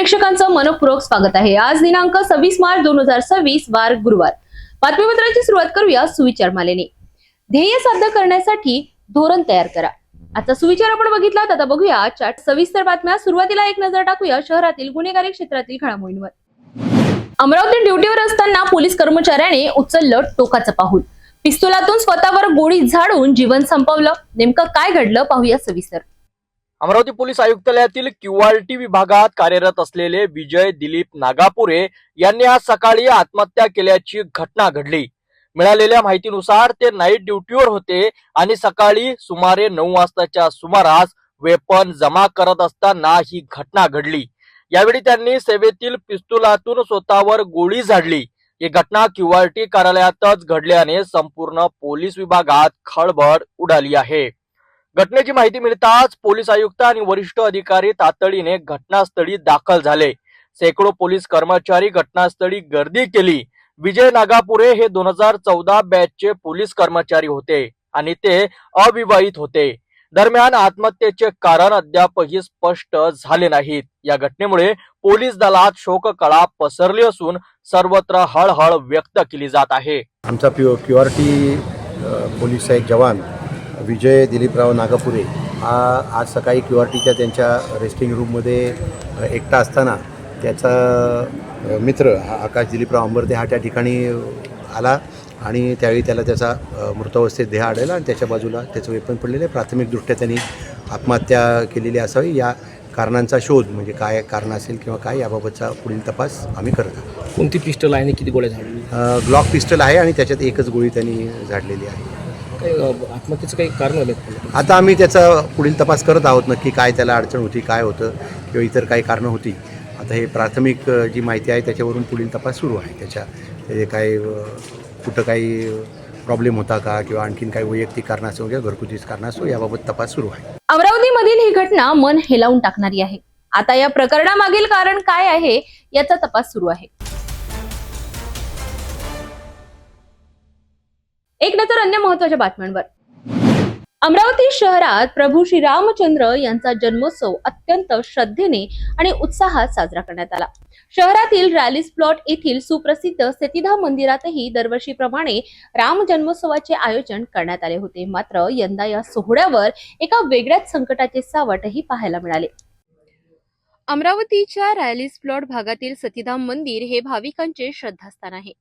प्रेक्षकांचं मनपूर्वक स्वागत आहे। आज दिनांक 26 मार्च 2026 वार गुरुवार। बातमीपत्राची सुरुवात करूया सुविचार मालेने। ध्येय साध्य करण्यासाठी धोरण तयार करा। आजचा सुविचार आपण बघितला, आता बघूया आजच्या सविस्तर बातम्या। सुरुवातीला एक नजर टाकूया शहरातील गुन्हेगारी क्षेत्रातील घडामोडींवर। अमरावती ड्युटीवर असताना पोलीस कर्मचाऱ्याने उचललं टोकाचं पाऊल। पिस्तुलातून स्वतःवर गोळी झाडून जीवन संपवलं। नेमकं काय घडलं पाहूया सविस्तर। अमरावती पोलीस आयुक्तालयातील क्यूआरटी विभागात कार्यरत असलेले विजय दिलीप नागापुरे यांनी आज सकाळी आत्महत्या केल्याची घटना घडली। मिळालेल्या माहितीनुसार ते नाईट ड्युटीवर होते आणि सकाळी सुमारे 9 वाजताच्या सुमारास वेपन जमा करत असताना ही घटना घडली। यावेळी त्यांनी सेवेतील पिस्तुलातून स्वतःवर गोळी झाडली। ही घटना क्यूआरटी कार्यालयातच घडल्याने संपूर्ण पोलीस विभागात खळबळ उडाली आहे। घटनेची माहिती मिळताच पोलीस आयुक्त आणि वरिष्ठ अधिकारी तातडीने घटनास्थळी दाखल झाले। शेकडो पोलीस कर्मचारी घटनास्थळी गर्दी केली। विजय नागापुरे हे 2014 बॅचचे पोलीस कर्मचारी होते आणि ते अविवाहित होते। दरम्यान आत्महत्येचे कारण अद्यापही स्पष्ट झाले नाहीत। या घटनेमुळे पोलीस दलात शोककळा पसरली असून सर्वत्र हळहळ व्यक्त केली जात आहे। आमचा क्यूआरटी पोलीसचा एक जवान विजय दिलीपराव नागापुरे हा आज सकाळी क्यूआरटीच्या त्यांच्या रेस्टिंग रूममध्ये एकटा असताना त्याचा मित्र आकाश दिलीपराव अंबरते हा त्या ठिकाणी आला आणि त्यावेळी त्याला त्याचा मृतावस्थेत देह आढळला आणि त्याच्या बाजूला त्याचं वेपन पडलेलं आहे। प्राथमिकदृष्ट्या त्यांनी आत्महत्या केलेली असावी। या कारणांचा शोध म्हणजे काय कारण असेल किंवा काय याबाबतचा पुढील तपास आम्ही करत आहोत। कोणती पिस्टल आहे आणि किती गोळ्या झाडली? ग्लॉक पिस्टल आहे आणि त्याच्यात एकच गोळी त्यांनी झाडलेली आहे। आत्महत्येचं काही कारण आले? आता आम्ही त्याचा पुढील तपास करत आहोत, नक्की काय त्याला अडचण होती, काय होतं किंवा इतर काही कारणं होती। आता हे प्राथमिक जी माहिती आहे त्याच्यावरून पुढील तपास सुरू आहे। त्याचे काय कुठं काही प्रॉब्लेम होता का किंवा आणखीन काही वैयक्तिक कारण असो किंवा घरगुतीच कारण असो याबाबत तपास सुरू आहे। अमरावतीमधील ही घटना मन हेलावून टाकणारी आहे। आता या प्रकरणामागील कारण काय आहे याचा तपास सुरू आहे। एक नजर अन्य महत्त्वाच्या बातम्यांवर। अमरावती शहरात प्रभू श्री रामचंद्र यांचा जन्मोत्सव अत्यंत श्रद्धेने आणि उत्साहात साजरा करण्यात आला। शहरातील रॅलीस प्लॉट येथील सुप्रसिद्ध सतीधाम मंदिरातही दरवर्षीप्रमाणे राम जन्मोत्सवाचे आयोजन करण्यात आले होते। मात्र यंदा या सोहळ्यावर एका वेगळ्याच संकटाचे सावटही पाहायला मिळाले। अमरावतीच्या रॅलीस प्लॉट भागातील सतीधाम मंदिर हे भाविकांचे श्रद्धास्थान आहे।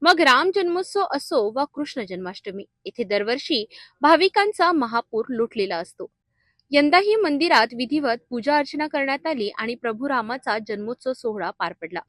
मग राम जन्मोत्सव असो वा कृष्ण जन्माष्टमी, येथे दरवर्षी भाविकांचा महापूर लुटलेला असतो। यंदाही मंदिरात विधिवत पूजा अर्चना करण्यात आली आणि प्रभू रामाचा जन्मोत्सव सोहळा पार पडला।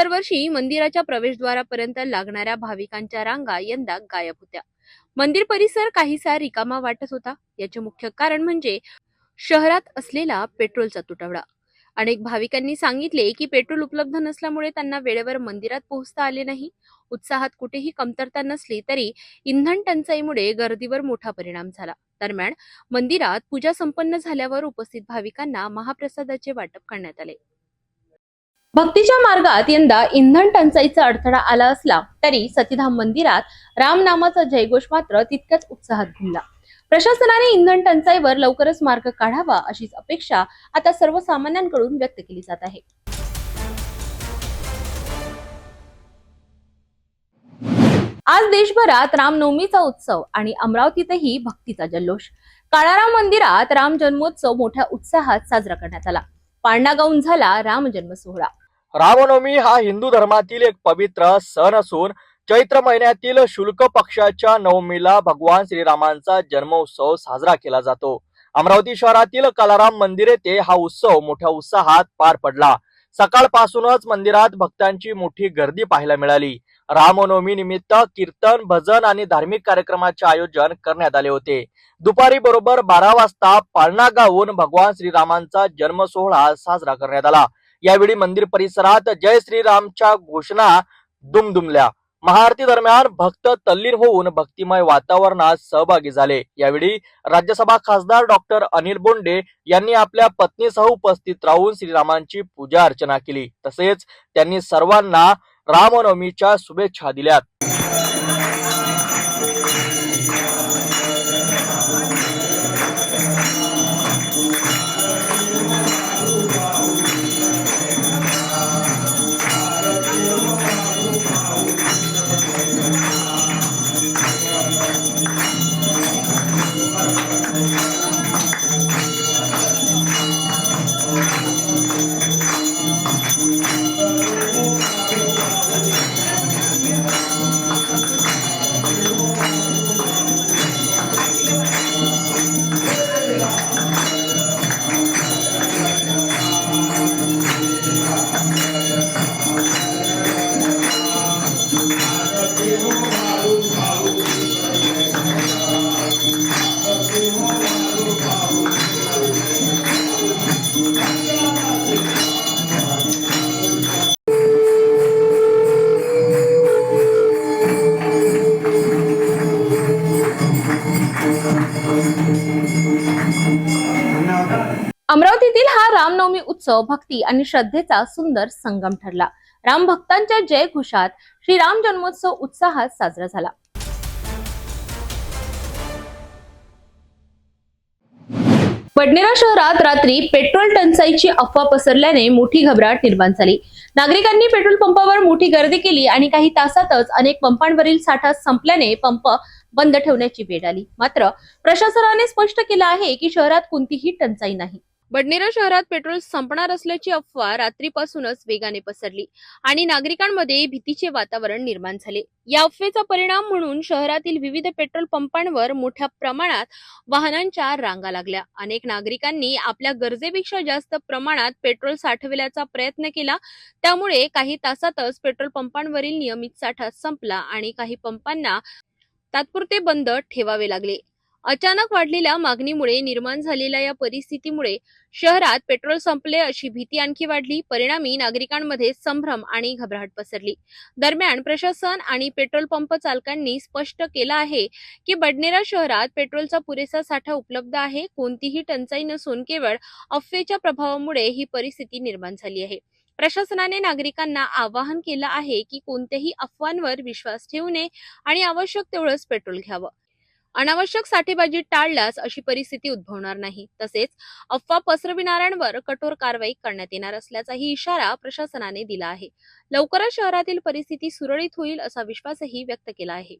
दरवर्षी मंदिराच्या प्रवेशद्वारापर्यंत लागणाऱ्या भाविकांच्या रांगा यंदा गायब होत्या. मंदिर परिसर काहीसा रिकामा वाटत होता. याचे मुख्य कारण म्हणजे शहरात असलेला पेट्रोलचा तुटवडा. अनेक भाविकांनी सांगितले की पेट्रोल उपलब्ध नसल्यामुळे त्यांना वेळेवर मंदिरात पोहोचता आले नाही. उत्साहात कुठेही कमतरता नसली तरी इंधन टंचाईमुळे गर्दीवर मोठा परिणाम झाला. दरम्यान मंदिरात पूजा संपन्न झाल्यावर उपस्थित भाविकांना महाप्रसादाचे वाटप करण्यात आले. भक्तीच्या मार्गात यंदा इंधन टंचाईचा अडथळा आला असला तरी सतीधाम मंदिरात रामनामाचा जयघोष मात्र तितक्याच उत्साहात घुमला. प्रशासनाने इंधन टंचाईवर लवकरच मार्ग काढावा अशीच अपेक्षा आता सर्वसामान्यांकडून व्यक्त केली जात आहे. आज देशभरात रामनवमीचा उत्सव आणि अमरावतीतही भक्तीचा जल्लोष. काळाराम मंदिरात राम जन्मोत्सव मोठ्या उत्साहात साजरा करण्यात आला. पाळणा गाऊन झाला राम जन्म सोहळा. रामनवमी हा हिंदू धर्मातील एक पवित्र सण असून चैत्र महिन्यातील शुल्क पक्षाच्या नवमीला भगवान श्रीरामांचा जन्मोत्सव साजरा केला जातो. अमरावती शहरातील काळाराम मंदिर येथे हा उत्सव मोठ्या उत्साहात पार पडला. सकाळपासूनच मंदिरात भक्तांची मोठी गर्दी पाहायला मिळाली. रामनवमी निमित्त कीर्तन, भजन आणि धार्मिक कार्यक्रमाचे आयोजन करण्यात आले होते. दुपारी बरोबर 12 वाजता पाळणा गाऊन भगवान श्रीरामांचा जन्म सोहळा साजरा करण्यात आला. यावेळी मंदिर परिसरात जय श्रीरामच्या घोषणा दुमदुमल्या. महाआरती दरम्यान भक्त तल्लीन होऊन भक्तिमय वातावरणात सहभागी झाले. यावेळी राज्यसभा खासदार डॉक्टर अनिल बोंडे यांनी आपल्या पत्नीसह उपस्थित राहून श्रीरामांची पूजा अर्चना केली. तसेच त्यांनी सर्वांना रामनवमीच्या शुभेच्छा दिल्यात. अमरावतीतील हा रामनवमी उत्सव भक्ती आणि श्रद्धेचा सुंदर संगम ठरला. राम भक्तांच्या जयघोषात श्रीराम जन्मोत्सव उत्साहात साजरा झाला. बडनेरा शहरात रात्री पेट्रोल टंचाईची अफवा पसरल्याने मोठी घबराट निर्माण झाली. नागरिकांनी पेट्रोल पंपावर मोठी गर्दी केली आणि काही तासातच अनेक पंपांवरील साठा संपल्याने पंप बंद ठेवण्याची वेळ आली. मात्र प्रशासनाने स्पष्ट केलं आहे की शहरात कोणतीही टंचाई नाही. बडनेरा शहरात पेट्रोल संपणार असल्याची अफवा रात्रीपासूनच वेगाने पसरली आणि नागरिकांमध्ये भीतीचे वातावरण निर्माण झाले. या अफवेचा परिणाम म्हणून शहरातील विविध पेट्रोल पंपांवर मोठ्या प्रमाणात वाहनांच्या रांगा लागल्या. अनेक नागरिकांनी आपल्या गरजेपेक्षा जास्त प्रमाणात पेट्रोल साठवण्याचा प्रयत्न केला. त्यामुळे काही तासातच पेट्रोल पंपांवरील नियमित साठा संपला आणि काही पंपांना तात्पुरते बंद ठेवावे लागले. अचानक वाढलेल्या मागणीमुळे निर्माण झालेल्या या परिस्थितीमुळे शहरात पेट्रोल संपले अशी भीती आणखी वाढली. परिणामी नागरिकांमध्ये संभ्रम आणि घबराट पसरली. दरम्यान प्रशासन आणि पेट्रोल पंप चालकांनी स्पष्ट केलं आहे की बडनेरा शहरात पेट्रोलचा पुरेसा साठा उपलब्ध आहे. कोणतीही टंचाई नसून केवळ अफवेच्या प्रभावामुळे ही परिस्थिती निर्माण झाली आहे. प्रशासनाने नागरिकांना आवाहन केलं आहे की कोणत्याही अफवांवर विश्वास ठेवू नये आणि आवश्यक तेवढंच पेट्रोल घ्यावं. अनावश्यक साठेबाजी टाळल्यास अशी परिस्थिती उद्भवणार नाही. तसेच अफवा पसरविणाऱ्यांवर कठोर कारवाई करण्यात येणार असल्याचाही इशारा प्रशासनाने दिला आहे. लवकरच शहरातील परिस्थिती सुरळीत होईल असा विश्वासही व्यक्त केला आहे.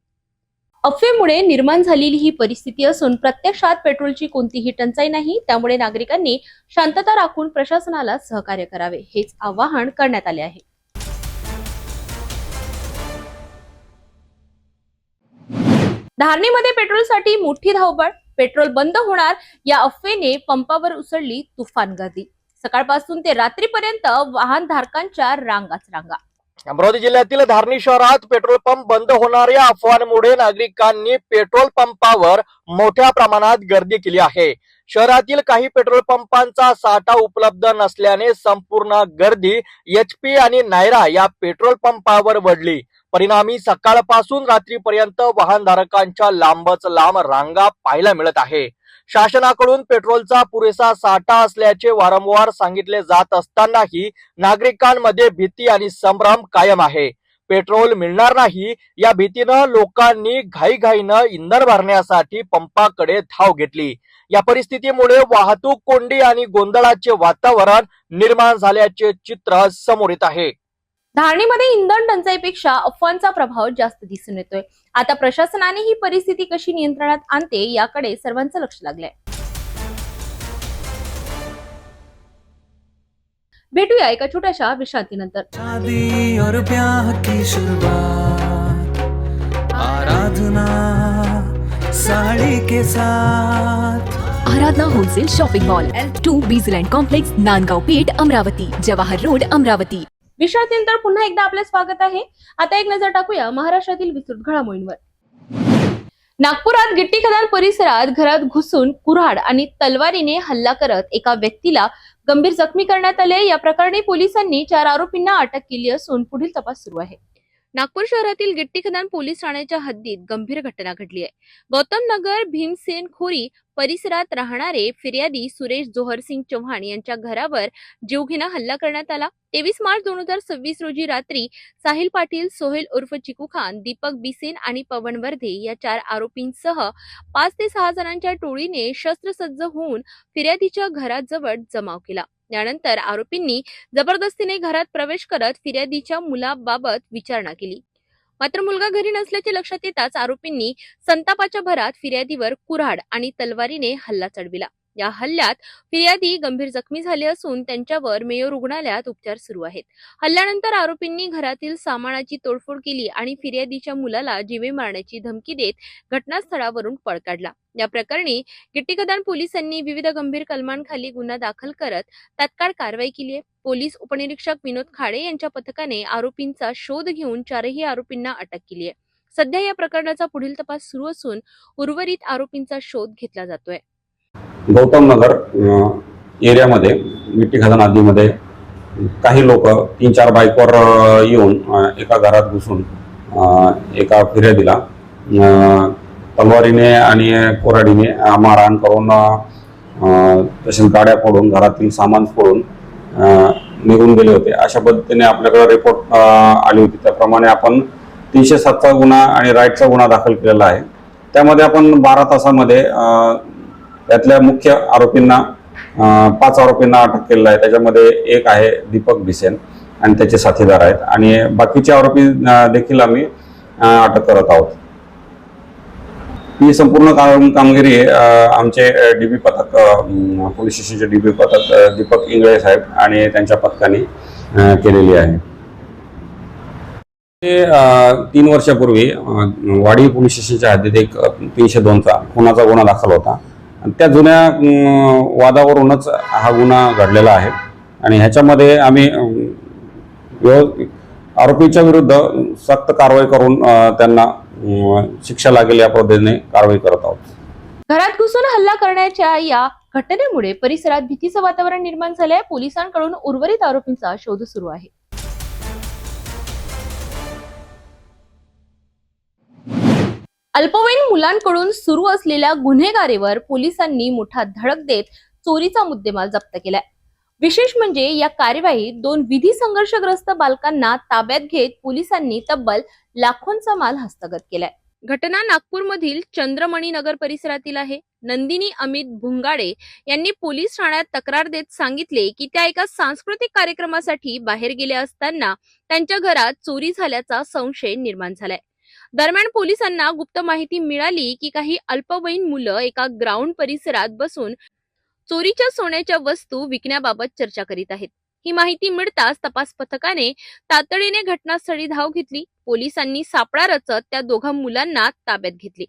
अफवेमुळे निर्माण झालेली ही परिस्थिती असून प्रत्यक्षात पेट्रोलची कोणतीही टंचाई नाही. त्यामुळे नागरिकांनी शांतता राखून प्रशासनाला सहकार्य करावे हेच आवाहन करण्यात आले आहे. धारणीमध्ये पेट्रोलसाठी मोठी धावपळ. पेट्रोल बंद होणार या अफवेने पंपावर उसळली तुफान गर्दी. सकाळपासून ते रात्रीपर्यंत वाहनधारकांच्या रांगाच रांगा. अमरावती जिल्ह्यातील धारणी शहरात पेट्रोल पंप बंद होणाऱ्या अफवांमुळे नागरिकांनी पेट्रोल पंपावर मोठ्या प्रमाणात गर्दी केली आहे. शहरातील काही पेट्रोल पंपांचा साठा उपलब्ध नसल्याने संपूर्ण गर्दी HP आणि नायरा या पेट्रोल पंपावर वळली. परिणामी सकाळपासून रात्रीपर्यंत वाहनधारकांच्या लांबच लांब रांगा पाहायला मिळत आहे. शासनाकडून पेट्रोलचा पुरेसा साठा असल्याचे वारंवार सांगितले जात असतानाही नागरिकांमध्ये भीती आणि संभ्रम कायम आहे. पेट्रोल मिळणार नाही या भीतीनं लोकांनी घाईघाईनं इंधन भरण्यासाठी पंपाकडे धाव घेतली. या परिस्थितीमुळे वाहतूक कोंडी आणि गोंधळाचे वातावरण निर्माण झाल्याचे चित्र समोर येत आहे. धारणीमध्ये इंधन टंचाईपेक्षा अफवांचा प्रभाव जास्त दिसून येतोय. आता प्रशासनाने ही परिस्थिती कशी नियंत्रणात आणते याकडे सर्वांचं लक्ष लागलंय. भेटूया एका छोट्याशा विश्रांतीनंतर. शादी और ब्याह की शुरुआत आराधना साड़ी के साथ Aradhana wholesale shopping mall L2 Bizland complex Nandgaon Peth Amravati Jawahar road Amravati. विश्रांतीनंतर पुन्हा एकदा आपले स्वागत आहे. आता एक नजर टाकूया महाराष्ट्रातील विस्तृत घडामोडींवर. नागपुरात गिट्टी खदान परिसरात घरात घुसून कुऱ्हाड आणि तलवारीने हल्ला करत एका व्यक्तीला गंभीर जखमी करण्यात आले. या प्रकरणी पोलिसांनी 4 आरोपींना अटक केली असून पुढील तपास सुरू आहे. नागपूर शहरातील गिट्टी खदान पोलीस ठाण्याच्या हद्दीत गंभीर घटना घडली आहे. गौतम नगर भीमसेन खोरी परिसरात राहणारे फिर्यादी सुरेश जोहरसिंग चव्हाण यांच्या घरावर जीवघेणा हल्ला करण्यात आला. 23 मार्च 2026 रोजी रात्री साहिल पाटील, सोहेल उर्फ चिकू खान, दीपक बिसेन आणि पवन वर्धे या 4 आरोपींसह 5 ते 6 जणांच्या टोळीने शस्त्रसज्ज होऊन फिर्यादीच्या घराजवळ जमाव केला. यानंतर आरोपींनी जबरदस्तीने घरात प्रवेश करत फिर्यादीच्या मुलाबाबत विचारणा केली. मात्र मुलगा घरी नसल्याचे लक्षात येताच आरोपींनी संतापाच्या भरात फिर्यादीवर कुऱ्हाड आणि तलवारीने हल्ला चढविला. या हल्ल्यात फिर्यादी गंभीर जखमी झाले असून त्यांच्यावर मेयो रुग्णालयात उपचार सुरू आहेत. हल्ल्यानंतर आरोपींनी घरातील सामानाची तोडफोड केली आणि फिर्यादीच्या मुलाला जीवे मारण्याची धमकी देत घटनास्थळावरून पळ काढला. या प्रकरणी गिट्टी खदान पोलिसांनी विविध गंभीर कलमांखाली गुन्हा दाखल करत तात्काळ कारवाई केली आहे. पोलीस उपनिरीक्षक विनोद खाडे यांच्या पथकाने आरोपींचा शोध घेऊन 4ही आरोपींना अटक केली आहे. सध्या या प्रकरणाचा पुढील तपास सुरू असून उर्वरित आरोपींचा शोध घेतला जातोय. गौतम नगर एरियामध्ये गिट्टी खदान हद्दीमध्ये काही लोक 3-4 बाईकवर येऊन एका घरात घुसून एका फिर्यादीला तलवारीने आणि कोराडीने मारहाण करून तसेच गाड्या फोडून घरातील सामान फोडून निघून गेले होते. अशा पद्धतीने आपल्याकडे रिपोर्ट आली होती. त्याप्रमाणे आपण 307चा गुन्हा आणि राईटचा गुन्हा दाखल केलेला आहे. त्यामध्ये आपण 12 तासामध्ये त्यातल्या मुख्य आरोपींना 5 आरोपींना अटक केलेलं आहे. त्याच्यामध्ये एक आहे दीपक बिसेन आणि त्याचे साथीदार आहेत आणि बाकीचे आरोपी देखील आम्ही अटक करत आहोत. ही संपूर्ण कामगिरी आमचे DB पथक पोलीस स्टेशनचे DB पथक दीपक इंगळे साहेब आणि त्यांच्या पथकाने केलेली आहे. 3 वर्षापूर्वी वाडी पोलीस स्टेशनच्या हद्दीत एक 302चा खुनाचा गुन्हा दाखल होता. त्या जुन्या वादावरूनच हा गुन्हा घडलेला आहे आणि ह्याच्यामध्ये आम्ही आरोपीच्या विरुद्ध सक्त कारवाई करून त्यांना शिक्षा लागेल या पद्धतीने कारवाई करत आहोत. घरात घुसून हल्ला करण्याच्या या घटनेमुळे परिसरात भीतीचं वातावरण निर्माण झालंय. पोलिसांकडून उर्वरित आरोपींचा शोध सुरू आहे. अल्पवयीन मुलांकडून सुरू असलेल्या गुन्हेगारीवर पोलिसांनी मोठा धडक देत चोरीचा मुद्देमाल जप्त केलाय. विशेष म्हणजे या कार्यवाहीत 2 विधी संघर्षग्रस्त बालकांना ताब्यात घेत पोलिसांनी तब्बल लाखोंचा माल हस्तगत केलाय. घटना नागपूरमधील चंद्रमणी नगर परिसरातील आहे. नंदिनी अमित भुंगाडे यांनी पोलीस ठाण्यात तक्रार देत सांगितले की त्या एका सांस्कृतिक कार्यक्रमासाठी बाहेर गेल्या असताना त्यांच्या घरात चोरी झाल्याचा संशय निर्माण झालाय. दरम्यान पोलिसांना गुप्त माहिती मिळाली की काही अल्पवयीन मुलं एका ग्राउंड परिसरात बसून चोरीच्या सोन्याच्या वस्तू विकण्याबाबत चर्चा करीत आहेत. ही माहिती मिळताच तपास पथकाने तातडीने घटनास्थळी धाव घेतली. पोलिसांनी सापळा रचत त्या दोघा मुलांना ताब्यात घेतले.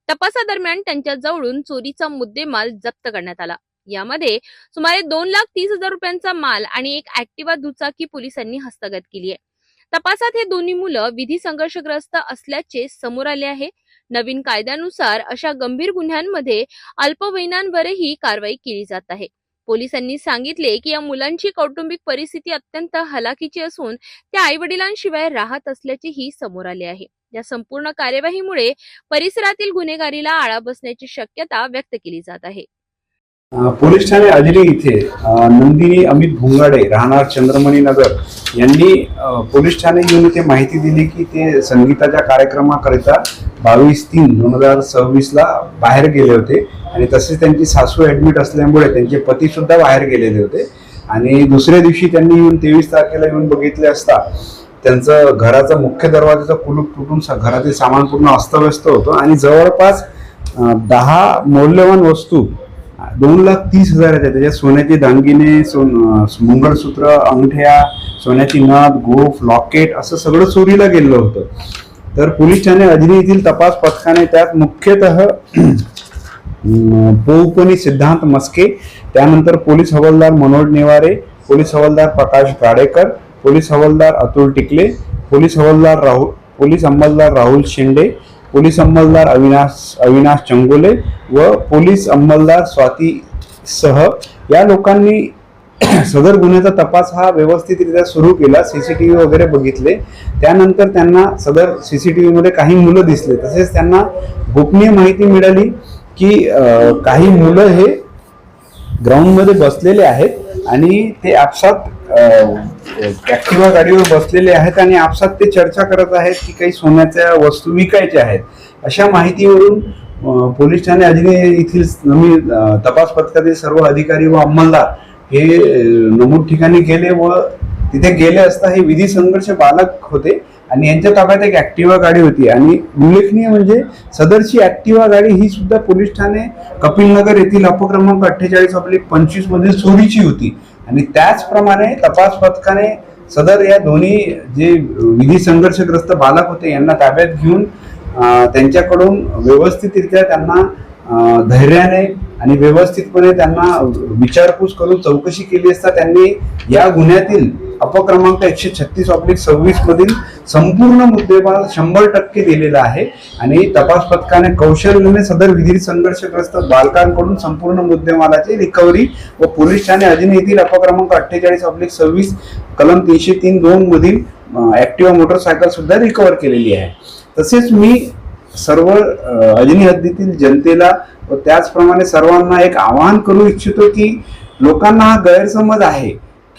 तपासादरम्यान त्यांच्या जवळून चोरीचा मुद्देमाल जप्त करण्यात आला. यामध्ये सुमारे 2,30,000 रुपयांचा माल आणि एक ऍक्टिवा दुचाकी पोलिसांनी हस्तगत केली आहे. तपासात हे दोन्ही मुलं विधी संघर्षग्रस्त असल्याचे समोर आले आहे. नवीन कायद्यानुसार अशा गंभीर गुन्ह्यांमध्ये अल्पवयीनांवरही कारवाई केली जात आहे. पोलिसांनी सांगितले की या मुलांची कौटुंबिक परिस्थिती अत्यंत हलाखीची असून त्या आई वडिलांशिवाय राहत असल्याचेही समोर आले आहे. या संपूर्ण कार्यवाहीमुळे परिसरातील गुन्हेगारीला आळा बसण्याची शक्यता व्यक्त केली जात आहे. पोलीस ठाणे अजनी इथे नंदिनी अमित भुंगाडे राहणार चंद्रमणी नगर यांनी पोलीस ठाणे येऊन इथे माहिती दिली की ते संगीताच्या कार्यक्रमाकरिता 22/3/2026 ला बाहेर गेले होते आणि तसेच त्यांची सासू ऍडमिट असल्यामुळे त्यांचे पती सुद्धा बाहेर गेलेले होते आणि दुसऱ्या दिवशी त्यांनी येऊन 23 तारखेला येऊन बघितले असता त्यांचं घराचा मुख्य दरवाजाचा कुलूप तुटून घरातील सामान पूर्ण अस्तव्यस्त होतं आणि जवळपास 10 मौल्यवान वस्तू 2,30,000 त्याच्यात सोन्याचे दागिने, मंगळसूत्र, अंगठ्या, सोन्याची नथ, गोफ, लॉकेट असं सगळं चोरीला गेलं होतं. तर पोलीस ठाणे अजनी येथील तपास पथकाने त्यात मुख्यतः पोपनी सिद्धांत मस्के, त्यानंतर पोलीस हवालदार मनोज नेवारे, पोलीस हवालदार प्रकाश गाडेकर, पोलीस हवालदार अतुल टिकले, पोलीस अंमलदार राहुल शेंडे, पोलीस अंमलदार अविनाश चंगोले व पोलीस अंमलदार स्वाती सह या लोकांनी सदर गुन्ह्याचा तपास हा व्यवस्थितरित्या सुरू केला. सीसीटीव्ही वगैरे बघितले. त्यानंतर त्यांना सदर सीसीटीव्ही मध्ये काही मुलं दिसले. तसेच त्यांना गोपनीय माहिती मिळाली की काही मुलं हे ग्राउंड मध्ये बसलेले आहेत आणि ते आपसात ऍक्टिवा गाडीवर बसलेले आहेत आणि आपसात ते चर्चा करत आहेत की काही सोन्याच्या वस्तू विकायच्या आहेत. अशा माहितीवरून पोलीस ठाणे अजनी येथील तपास पथकातील सर्व अधिकारी व अंमलदार हे नमूद ठिकाणी गेले व तिथे गेले असता हे विधी संघर्ष बालक होते आणि यांच्या ताब्यात एक ऍक्टिवा गाडी होती आणि उल्लेखनीय म्हणजे सदरची ऍक्टिवा गाडी ही सुद्धा पोलीस ठाणे कपिलनगर येथील अपक्रमांक 48/25 मधील चोरीची होती आणि त्याचप्रमाणे तपास पथकाने सदर या दोन्ही जे विधी संघर्षग्रस्त बालक होते यांना ताब्यात घेऊन त्यांच्याकडून व्यवस्थितरित्या त्यांना धैर्याने आणि व्यवस्थितपणे त्यांना विचारपूस करून चौकशी केली असता त्यांनी या गुन्ह्यातील अपक्रमांक 136/26 मधील संपूर्ण मुद्देमाल 100% दिलेला आहे आणि तपास पथकाने कौशल्याने सदर विधी संघर्षग्रस्त बालकांकडून संपूर्ण मुद्देमालाची रिकव्हरी व पोलीस ठाणे अजनी येथील अपक्रमांक 48/26 कलम 303(2) मधील ऍक्टिवा मोटरसायकल सुद्धा रिकव्हर केलेली आहे. तसेच मी सर्व अजनी हद्दीतील जनतेला व त्याचप्रमाणे सर्वांना एक आवाहन करू इच्छितो की लोकांना हा गैरसमज आहे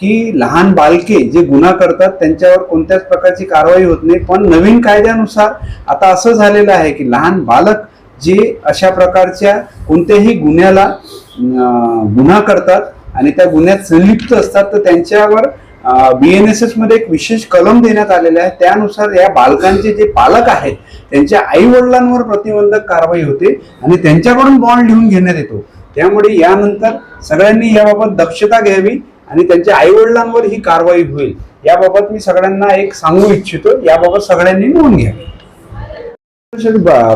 की लहान बालके जे गुन्हा करतात त्यांच्यावर कोणत्याच प्रकारची कारवाई होत नाही. पण नवीन कायद्यानुसार आता असं झालेलं आहे की लहान बालक जे अशा प्रकारच्या कोणत्याही गुन्हा करतात आणि त्या गुन्ह्यात संलिप्त असतात तर त्यांच्यावर BNSS मध्ये एक विशेष कलम देण्यात आलेला आहे. त्यानुसार या बालकांचे जे पालक आहेत त्यांच्या आई वडिलांवर प्रतिबंधक कारवाई होते आणि त्यांच्याकडून बॉन्ड लिहून घेण्यात येतो. त्यामुळे यानंतर सगळ्यांनी याबाबत दक्षता घ्यावी आणि त्यांच्या आई वडिलांवर ही कारवाई होईल याबाबत मी सगळ्यांना एक सांगू इच्छितो. याबाबत सगळ्यांनी नोंद घ्यावी.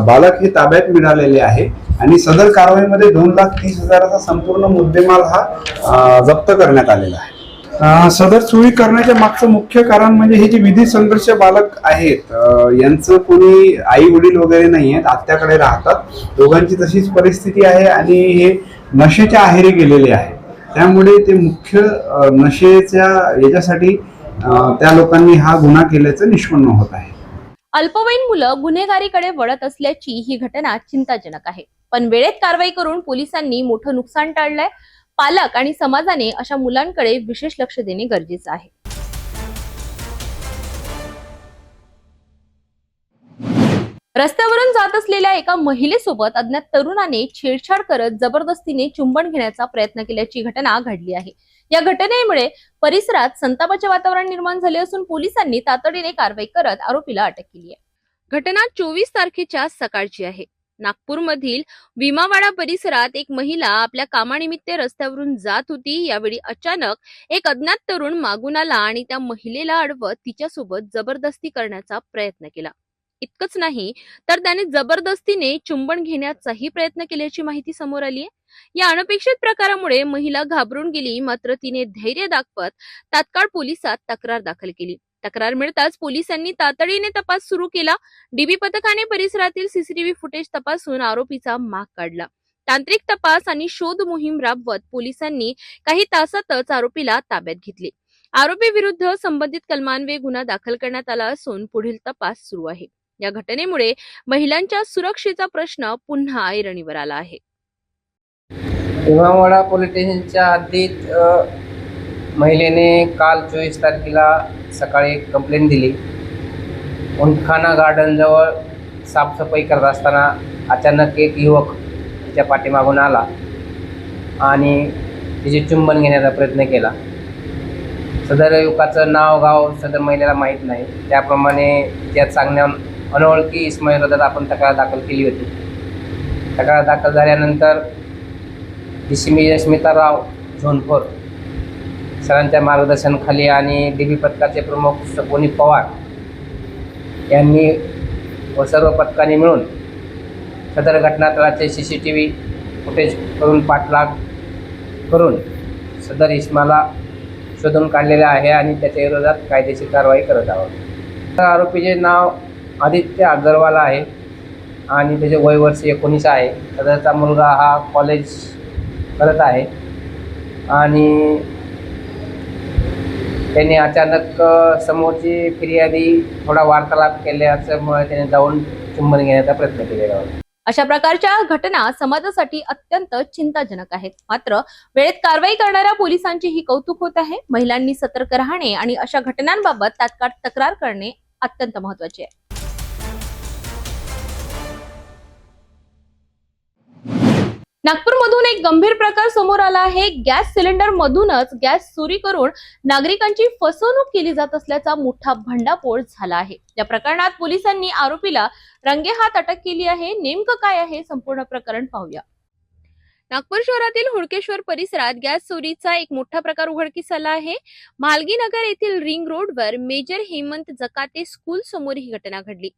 बालक हे ताब्यात मिळालेले आहे आणि सदर कारवाईमध्ये 2,30,000चा संपूर्ण मुद्देमाल हा जप्त करण्यात आलेला आहे. सदर चोरी करण्याच्या मागचं मुख्य कारण म्हणजे हे जे विधी संघर्ष बालक आहेत यांचं कोणी आई वडील वगैरे नाही आहेत, आत्याकडे राहतात. दोघांची तशीच परिस्थिती आहे आणि हे नशेच्या आहारी गेलेले आहे. त्यामुळे ते मुख्य नशेच्या याच्यासाठी त्या लोकांनी हा गुन्हा केल्याचं निष्पन्न होत आहे. अल्पवयीन मुलं गुन्हेगारीकडे वळत असल्याची ही घटना चिंताजनक आहे. पण वेळेत कारवाई करून पोलिसांनी मोठं नुकसान टाळलंय. पालक आणि समाजाने अशा मुलांकडे विशेष लक्ष देणे गरजेचं आहे. रस्त्यावरून जात असलेल्या एका महिलेसोबत अज्ञात तरुणाने छेडछाड करत जबरदस्तीने चुंबन घेण्याचा प्रयत्न केल्याची घटना घडली आहे. या घटनेमुळे परिसरात संतापाचे वातावरण निर्माण झाले असून पोलिसांनी तातडीने कारवाई करत आरोपीला अटक केली आहे. घटना 24 तारखेच्या सकाळची आहे. नागपूरमधील भीमावाडा परिसरात एक महिला आपल्या कामानिमित्त रस्त्यावरून जात होती. यावेळी अचानक एक अज्ञात तरुण मागून आला आणि त्या महिलेला अडवत तिच्यासोबत जबरदस्ती करण्याचा प्रयत्न केला. इतकंच नाही तर त्याने जबरदस्तीने चुंबन घेण्याचाही प्रयत्न केल्याची माहिती समोर आली आहे. या अनपेक्षित प्रकारामुळे महिला घाबरून गेली. मात्र तिने धैर्य दाखवत तात्काळ पोलिसात तक्रार दाखल केली. तक्रार मिळताच पोलिसांनी तातडीने तपास सुरू केला. डीबी पथकाने परिसरातील सीसीटीव्ही फुटेज तपासून आरोपीचा माग काढला. तांत्रिक तपास आणि शोध मोहीम राबवत पोलिसांनी काही तासातच आरोपीला ताब्यात घेतले. आरोपी विरुद्ध संबंधित कलमान्वये गुन्हा दाखल करण्यात आला असून पुढील तपास सुरू आहे. या घटनेमुळे महिलांच्या सुरक्षेचा प्रश्न पुन्हा ऐरणीवर आला आहे. भीमावाडा पोलीस स्टेशनच्या हद्दीत महिलेने काल 24 तारखेला सकाळी एक कंप्लेंट दिली. उंटखाना गार्डनजवळ साफसफाई करत असताना अचानक एक युवक तिच्या पाठीमागून आला आणि तिचे चुंबन घेण्याचा प्रयत्न केला. सदर युवकाचं नाव गाव सदर महिलेला माहीत नाही. त्याप्रमाणे तिच्या चांगल्या अनोळखी इसमाविरोधात आपण तक्रार दाखल केली होती. तक्रार दाखल झाल्यानंतर स्मिता राव झोनफोर सरांच्या मार्गदर्शनाखाली आणि डीबी पथकाचे प्रमुख सपोनी पवार यांनी व सर्व पथकाने मिळून सदर घटनास्थळाचे CCTV फुटेज करून पाठलाग करून सदर इसमाला शोधून काढलेले आहे आणि त्याच्या विरोधात कायदेशीर कारवाई करत आहोत. आरोपीचे नाव आदित्य अग्रवाल आहे आणि त्याचे वय वर्ष 19 आहे. सदरचा मुलगा हा कॉलेज करत आहे आणि त्यांनी अचानक समोरची फिर्यादी थोडा वार्तालाप केल्यामुळे त्याने जाऊन चुंबन घेण्याचा प्रयत्न केलेला होता. अशा प्रकारच्या घटना समाजासाठी अत्यंत चिंताजनक आहेत. मात्र वेळेत कारवाई करणाऱ्या पोलिसांचेही कौतुक होत आहे. महिलांनी सतर्क राहणे आणि अशा घटनांबाबत तात्काळ तक्रार करणे अत्यंत महत्त्वाचे आहे. नागपूरमधून एक गंभीर प्रकार समोर आला आहे. गॅस सिलेंडर मधूनच गॅस चोरी करून नागरिकांची फसवणूक केली जात असल्याचा मोठा भंडाफोड झाला आहे. या प्रकरणात पोलिसांनी आरोपीला रंगेहात अटक केली आहे. नेमकं काय आहे संपूर्ण प्रकरण पाहूया. नागपूर शहरातील हुडकेश्वर परिसरात गॅस चोरीचा एक मोठा प्रकार उघडकीस आला आहे. मालगी नगर येथील रिंग रोडवर मेजर हेमंत जकाते स्कूल समोर ही घटना घडली.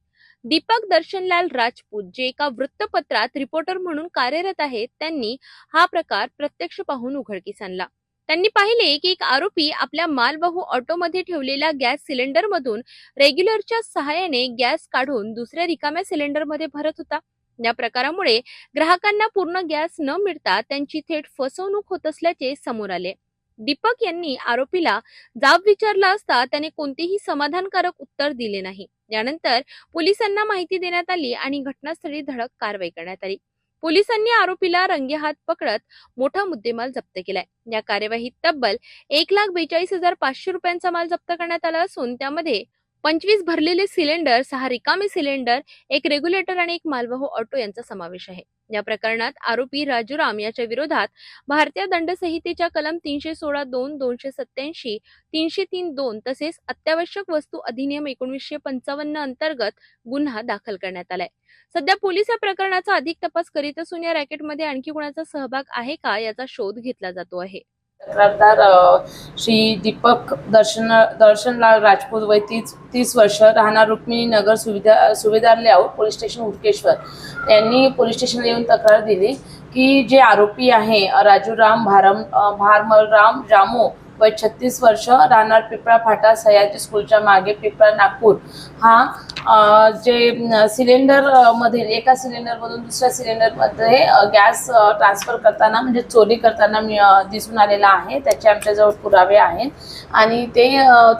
दीपक दर्शनलाल राजपूत जे एका वृत्तपत्रात रिपोर्टर म्हणून कार्यरत आहेत, त्यांनी हा प्रकार प्रत्यक्ष पाहून उघडकीस आणला. त्यांनी पाहिले की एक आरोपी आपल्या मालवाहू ऑटोमध्ये ठेवलेल्या गॅस सिलेंडरमधून रेग्युलरच्या सहाय्याने गॅस काढून दुसऱ्या रिकाम्या सिलेंडरमध्ये भरत होता. या प्रकारामुळे ग्राहकांना पूर्ण गॅस न मिळता त्यांची थेट फसवणूक होत असल्याचे समोर आले. दीपक यांनी आरोपीला जाब विचारला असता त्याने कोणतेही समाधानकारक उत्तर दिले नाही. यानंतर पोलिसांना माहिती देण्यात आली आणि घटनास्थळी धडक कारवाई करण्यात आली. पोलिसांनी आरोपीला रंगेहात पकडत मोठा मुद्देमाल जप्त केलाय. या कार्यवाहीत तब्बल 1,42,500 रुपयांचा माल जप्त करण्यात आला असून त्यामध्ये 25 भरलेले सिलेंडर, 6 रिकामे सिलेंडर, एक रेग्युलेटर आणि एक मालवाहू ऑटो यांचा समावेश आहे. या प्रकरणात आरोपी राजूराम याच्या विरोधात भारतीय दंड संहितेच्या कलम 316(2), 287, 303(2) तसेच अत्यावश्यक वस्तू अधिनियम 1955 अंतर्गत गुन्हा दाखल करण्यात आलाय. सध्या पोलीस या प्रकरणाचा अधिक तपास करीत असून या रॅकेटमध्ये आणखी कुणाचा सहभाग आहे का याचा शोध घेतला जातो आहे. तक्रारदार श्री दीपक दर्शनलाल राजपूत वय 30 वर्ष, राहणार रुक्मिणी नगर, सुभेदार लेआउट, पोलीस स्टेशन हुडकेश्वर यांनी पोलीस स्टेशनला येऊन तक्रार दिली की जे आरोपी आहे राजूराम भारमलराम जामो वय 36 वर्ष, राहणार पिपळा फाटा, सह्याद्री स्कूलच्या मागे, पिपळा, नागपूर, हा जे सिलेंडर मधील एका सिलेंडरमधून दुसऱ्या सिलेंडरमध्ये गॅस ट्रान्सफर करताना म्हणजे चोरी करताना दिसून आलेला आहे. त्याचे आमच्याजवळ पुरावे आहेत आणि ते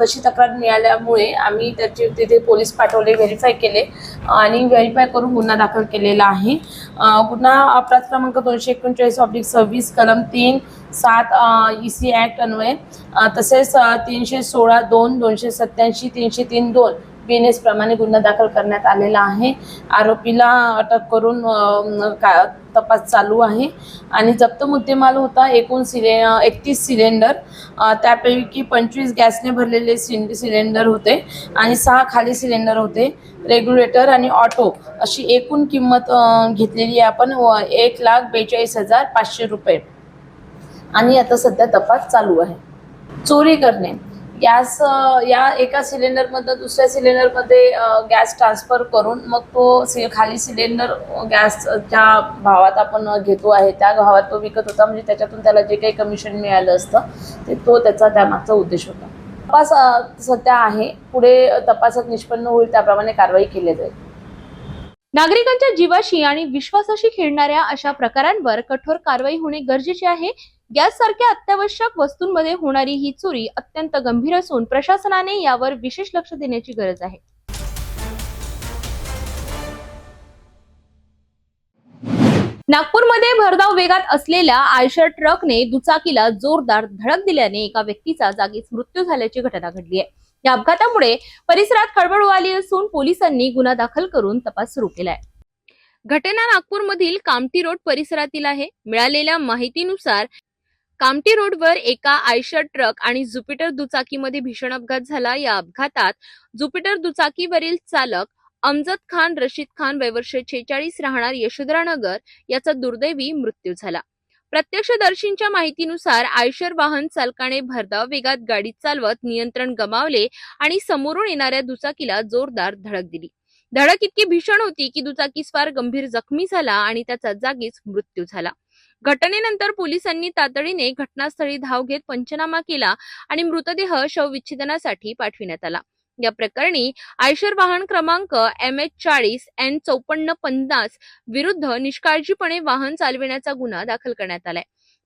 तशी तक्रार मिळाल्यामुळे आम्ही त्याचे तिथे पोलीस पाठवले, व्हेरीफाय केले आणि व्हेरीफाय करून गुन्हा दाखल केलेला आहे. गुन्हा अपराध क्रमांक 239/26 कलम 3(7) EC ऍक्ट अन्वये तसेच 316(2), 287, 303(2) BNS प्रमाणे गुन्हा दाखल करण्यात आलेला आहे. आरोपीला अटक करून तपास चालू आहे आणि जप्त मुद्देमाल होता एकूण 31 सिलेंडर, त्यापैकी 25 गॅसने भरलेले सिलेंडर होते आणि 6 खाली सिलेंडर होते, रेग्युलेटर आणि ऑटो अशी एकूण किंमत घेतलेली आहे आपण 1,42,500 रुपये आणि आता सध्या तपास चालू आहे. चोरी करणे, गॅस या एका सिलेंडरमधून दुसऱ्या सिलेंडरमध्ये गॅस ट्रान्सफर करून मग तो खाली सिलेंडर गॅस ज्या भावात आपण घेतो आहे त्या भावात तो विकत होता. म्हणजे त्याच्यातून त्याला जे काही कमिशन मिळालं असतं ते तो त्याचा त्यामागचा उद्देश होता. तपास सध्या आहे. पुढे तपासात निष्पन्न होईल त्याप्रमाणे कारवाई केली जाईल. नागरिकांच्या जीवाशी आणि विश्वासाशी खेळणाऱ्या अशा प्रकारांवर कठोर कारवाई होणे गरजेचे आहे. गॅस सारख्या अत्यावश्यक वस्तूंमध्ये होणारी ही चोरी अत्यंत गंभीर असून प्रशासनाने यावर विशेष लक्ष देण्याची गरज आहे. नागपूरमध्ये भरधाव वेगात असलेल्या आयशर ट्रकने दुचाकीला जोरदार धडक दिल्याने एका व्यक्तीचा जागीच मृत्यू झाल्याची घटना घडली आहे. या अपघातामुळे परिसरात खळबळ उडाली असून पोलिसांनी गुन्हा दाखल करून तपास सुरू केलाय. घटना नागपूरमधील कामठी रोड परिसरातील आहे. मिळालेल्या माहितीनुसार कामठी रोडवर एका आयशर ट्रक आणि ज्युपिटर दुचाकीमध्ये भीषण अपघात झाला. या अपघातात ज्युपिटर दुचाकीवरील चालक अमजद खान रशीद खान वय वर्ष 46 राहणार यशोधरानगर याचा दुर्दैवी मृत्यू झाला. प्रत्यक्षदर्शींच्या माहितीनुसार आयशर वाहन चालकाने भरधाव वेगात गाडी चालवत नियंत्रण गमावले आणि समोरून येणाऱ्या दुचाकीला जोरदार धडक दिली. धडक इतकी भीषण होती की दुचाकीस्वार गंभीर जखमी झाला आणि त्याचा जागीच मृत्यू झाला. घटनेनंतर पोलिसांनी तातडीने घटनास्थळी धाव घेत पंचनामा केला आणि मृतदेह शवविच्छेदनासाठी पाठविण्यात आला. या प्रकरणी आयशर वाहन क्रमांक MH40N5450 विरुद्ध निष्काळजीपणे वाहन चालविण्याचा गुन्हा दाखल करण्यात आलाय.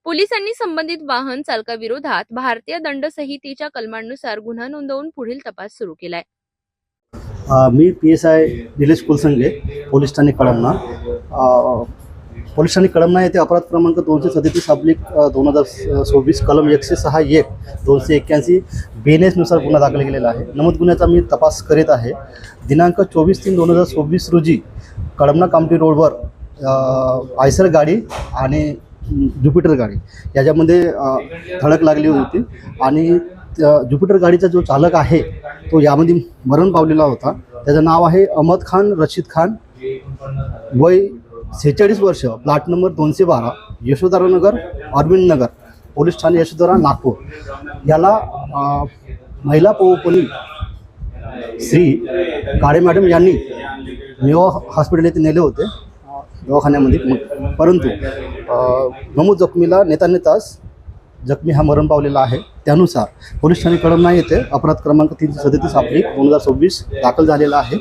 पोलिसांनी संबंधित वाहन चालकाविरोधात भारतीय दंड संहितेच्या कलमांनुसार गुन्हा नोंदवून पुढील तपास सुरू केलाय. मी PSI निलेश कुलसंगे, पोलीस ठाणे कळमना. पोलीस ठाणे कळमना येथे अपराध क्रमांक 237/2024 कलम 106(1) 281 BNS नुसार गुन्हा दाखल केलेला आहे. नमूद गुन्ह्याचा मी तपास करीत आहे. दिनांक 24/3/2024 रोजी कळमना कामठी रोडवर आयसर गाडी आणि ज्युपिटर गाडी याच्यामध्ये धडक लागली होती आणि ज्युपिटर गाडीचा जो चालक आहे तो यामध्ये मरण पावलेला होता. त्याचं नाव आहे अहमद खान रशीद खान, वय 46 वर्ष, प्लॉट नंबर 212, यशोधरानगर, अरविंद नगर, पोलीस ठाणे यशोधरा, नागपूर. याला महिला पोलीस श्री काळे मॅडम यांनी मेवा हॉस्पिटल येथे नेले होते दवाखान्यामध्ये, परंतु नमूद जखमीला नेताच जखमी हा मरण पावलेला आहे. त्यानुसार पोलीस ठाणे कळमना येथे अपराध क्रमांक 337/2024 दाखल झालेला आहे.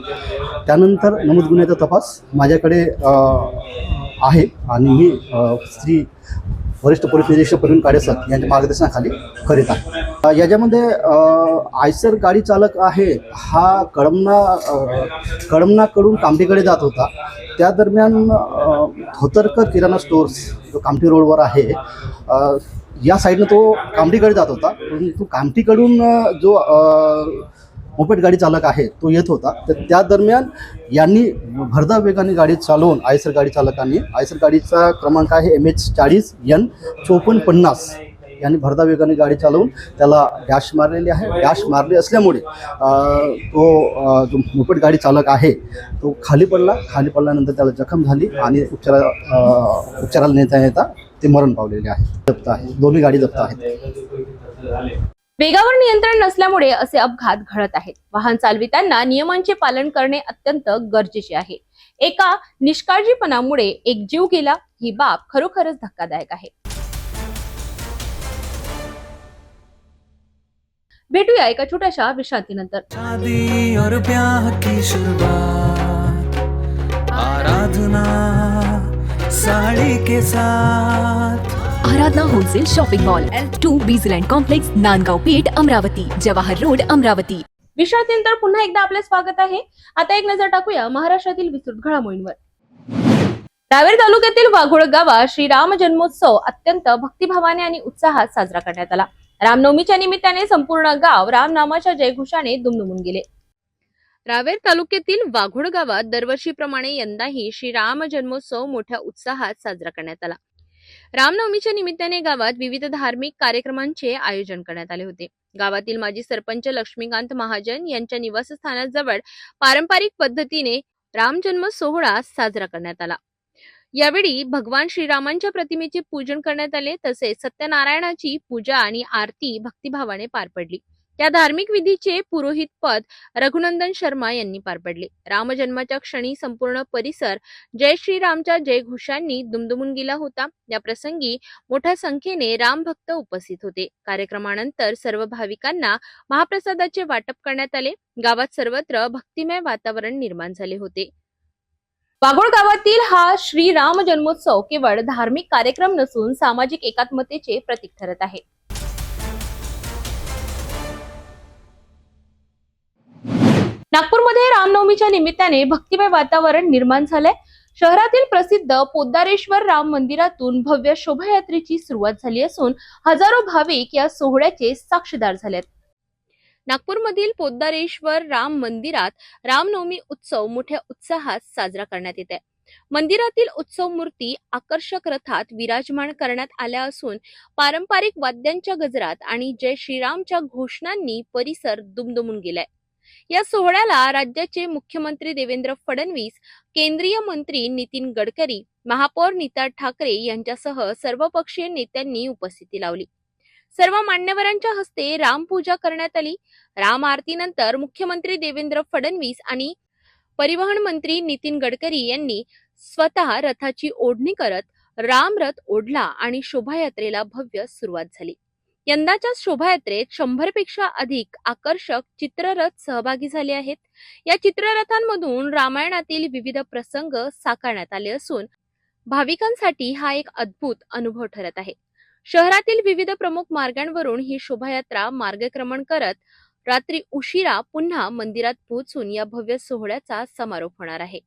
त्यानंतर नमूद गुन्ह्याचा तपास माझ्याकडे आहे आणि मी श्री वरिष्ठ पोलीस निरीक्षक प्रवीण काडेसर यांच्या मार्गदर्शनाखाली करीत आहे. याच्यामध्ये आयसर गाडी चालक आहे हा कळमनाकडून कामठीकडे जात होता. त्या दरम्यान धोतरकर किराणा स्टोर्स जो कामठी रोडवर आहे या साईडनं तो कामठीकडे जात होता. परंतु कामठीकडून जो मोपेड गाडी चालक आहे तो येत होता. तर त्या दरम्यान यांनी भरधाव वेगाने गाडी चालवून आयसर गाडी चालकांनी, आयसर गाडीचा क्रमांक आहे MH40N5450, यांनी भरधाव वेगाने गाडी चालवून त्याला डॅश मारलेली आहे. डॅश मारली असल्यामुळे तो जो मोपेड गाडी चालक आहे तो खाली पडल्यानंतर त्याला जखम झाली आणि उपचाराला नेता ते मरण पावलेले आहे. जप्त आहे, दोन्ही गाडी जप्त आहेत. वेगावर नियंत्रण नसल्यामुळे असे अपघात घडत आहेत. वाहन चालविताना नियमांचे पालन करणे अत्यंत गरजेचे आहे. एका निष्काळजीपणामुळे एक जीव गेला, ही बाब खरोखरच धक्कादायक आहे. भेटूया एका छोट्याशा विश्रांतीनंतर. शादी और ब्याह की शुरुआत, आराधना साड़ी के साथ. Aradhana wholesale shopping mall, L2 Bijland complex, Nandgaon Peth, Amravati, Jawahar road, Amravati. विश्रांतीनंतर पुन्हा एकदा आपले स्वागत आहे. आता एक नजर टाकूया महाराष्ट्रातील विस्तृत घडामोडींवर. रावेर तालुक्यातील वाघोळ गावात श्रीराम जन्मोत्सव अत्यंत भक्तिभावाने आणि उत्साहात साजरा करण्यात आला. रामनवमीच्या निमित्ताने संपूर्ण गाव रामनामाच्या जयघोषाने दुमदुमून गेले. रावेर तालुक्यातील वाघोळ गावात दरवर्षीप्रमाणे यंदाही श्रीराम जन्मोत्सव मोठ्या उत्साहात साजरा करण्यात आला. रामनवमीच्या निमित्ताने गावात विविध धार्मिक कार्यक्रमांचे आयोजन करण्यात आले होते. गावातील माजी सरपंच लक्ष्मीकांत महाजन यांच्या निवासस्थानाजवळ पारंपरिक पद्धतीने राम जन्म सोहळा साजरा करण्यात आला. यावेळी भगवान श्रीरामांच्या प्रतिमेचे पूजन करण्यात आले. तसेच सत्यनारायणाची पूजा आणि आरती भक्तिभावाने पार पडली. या धार्मिक विधीचे पुरोहित पद रघुनंदन शर्मा यांनी पार पडले. रामजन्माच्या क्षणी संपूर्ण परिसर जय श्रीरामच्या जयघोषांनी दुमदुमून गेला होता. या प्रसंगी मोठ्या संख्येने रामभक्त उपस्थित होते. कार्यक्रमानंतर सर्व भाविकांना महाप्रसादाचे वाटप करण्यात आले. गावात सर्वत्र भक्तिमय वातावरण निर्माण झाले होते. वाघोळ गावातील हा श्रीराम जन्मोत्सव केवळ धार्मिक कार्यक्रम नसून सामाजिक एकात्मतेचे प्रतीक ठरत आहे. नागपूरमध्ये रामनवमीच्या निमित्ताने भक्तिमय वातावरण निर्माण झालंय. शहरातील प्रसिद्ध पोद्दारेश्वर राम मंदिरातून भव्य शोभायात्रेची सुरुवात झाली असून हजारो भाविक या सोहळ्याचे साक्षीदार झालेत. नागपूरमधील पोद्दारेश्वर राम मंदिरात रामनवमी उत्सव मोठ्या उत्साहात साजरा करण्यात येत आहे. मंदिरातील उत्सव मूर्ती आकर्षक रथात विराजमान करण्यात आल्या असून पारंपरिक वाद्यांच्या गजरात आणि जय श्रीरामच्या घोषणांनी परिसर दुमदुमून गेलाय. या सोहळ्याला राज्याचे मुख्यमंत्री देवेंद्र फडणवीस, केंद्रीय मंत्री नितीन गडकरी, महापौर नीता ठाकरे यांच्यासह सर्वपक्षीय नेत्यांनी उपस्थिती लावली. सर्व मान्यवरांच्या हस्ते रामपूजा करण्यात आली. राम आरतीनंतर मुख्यमंत्री देवेंद्र फडणवीस आणि परिवहन मंत्री नितीन गडकरी यांनी स्वतः रथाची ओढणी करत रामरथ ओढला आणि शोभायात्रेला भव्य सुरुवात झाली. यंदाच्या शोभायात्रेत 100 पेक्षा अधिक आकर्षक चित्ररथ सहभागी झाले आहेत. या चित्ररथांमधून रामायणातील विविध प्रसंग साकारण्यात आले असून भाविकांसाठी हा एक अद्भुत अनुभव ठरत आहे. शहरातील विविध प्रमुख मार्गांवरून ही शोभायात्रा मार्गक्रमण करत रात्री उशिरा पुन्हा मंदिरात पोहोचून या भव्य सोहळ्याचा समारोप होणार आहे.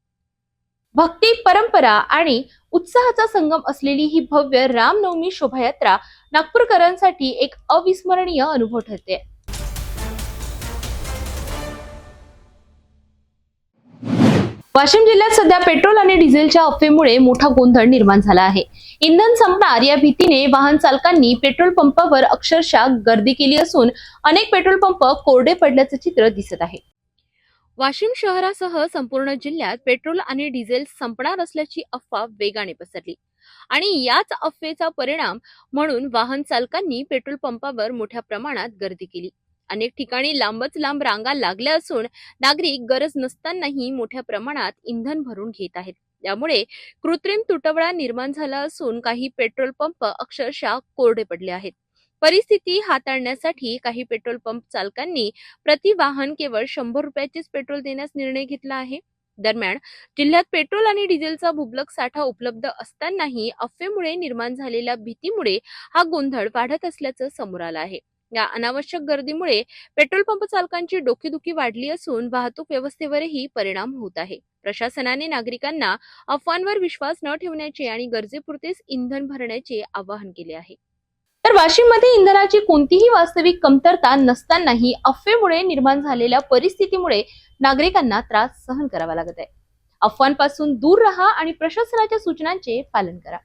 भक्ती, परंपरा आणि उत्साहाचा संगम असलेली ही भव्य रामनवमी शोभायात्रा नागपूरकरांसाठी एक अविस्मरणीय अनुभव ठरते. वाशिम जिल्ह्यात सध्या पेट्रोल आणि डिझेलच्या अफवेमुळे मोठा गोंधळ निर्माण झाला आहे. इंधन संपणार या भीतीने वाहन चालकांनी पेट्रोल पंपावर अक्षरशः गर्दी केली असून अनेक पेट्रोल पंप कोरडे पडल्याचे चित्र दिसत आहे. वाशिम शहरासह संपूर्ण जिल्ह्यात पेट्रोल आणि डिझेल संपणार असल्याची अफवा वेगाने पसरली आणि याच अफवेचा परिणाम म्हणून वाहन चालकांनी पेट्रोल पंपावर मोठ्या प्रमाणात गर्दी केली. अनेक ठिकाणी लांबच लांब रांगा लागल्या असून नागरिक गरज नसतानाही मोठ्या प्रमाणात इंधन भरून घेत आहेत. त्यामुळे कृत्रिम तुटवडा निर्माण झाला असून काही पेट्रोल पंप अक्षरशः कोरडे पडले आहेत. परिस्थिती हाताळण्यासाठी काही पेट्रोल पंप चालकांनी प्रति वाहन केवळ 100 रुपयाचेच पेट्रोल देण्यास निर्णय घेतला आहे. दरम्यान जिल्ह्यात पेट्रोल आणि डिझेलचा मुबलक साठा उपलब्ध असतानाही अफवेमुळे निर्माण झालेल्या भीतीमुळे हा गोंधळ वाढत असल्याचं समोर आलं आहे. या अनावश्यक गर्दीमुळे पेट्रोल पंप चालकांची डोकेदुखी वाढली असून वाहतूक व्यवस्थेवरही परिणाम होत आहे. प्रशासनाने नागरिकांना अफवांवर विश्वास न ठेवण्याचे आणि गरजेपुरतेच इंधन भरण्याचे आवाहन केले आहे. तर वाशिममध्ये इंधनाची कोणतीही वास्तविक कमतरता नसतानाही अफवेमुळे निर्माण झालेल्या परिस्थितीमुळे नागरिकांना त्रास सहन करावा लागत आहे. अफवांपासून दूर राहा आणि प्रशासनाच्या सूचनांचे पालन करा.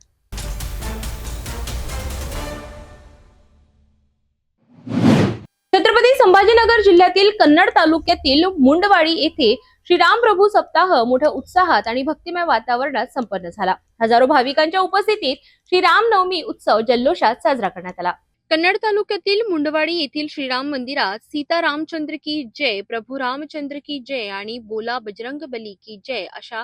छत्रपती संभाजीनगर जिल्ह्यातील कन्नड तालुक्यातील मुंडवाडी येथे श्रीराम प्रभू सप्ताह मोठ्या उत्साहात आणि भक्तिमय वातावरणात संपन्न झाला. हजारो भाविकांच्या उपस्थितीत श्रीराम नवमी उत्सव जल्लोषात साजरा करण्यात आला. कन्नड तालुक्यातील मुंडवाडी येथील श्रीराम मंदिरात सीता रामचंद्र की जय, प्रभू रामचंद्र की जय आणि बोला बजरंग बली की जय अशा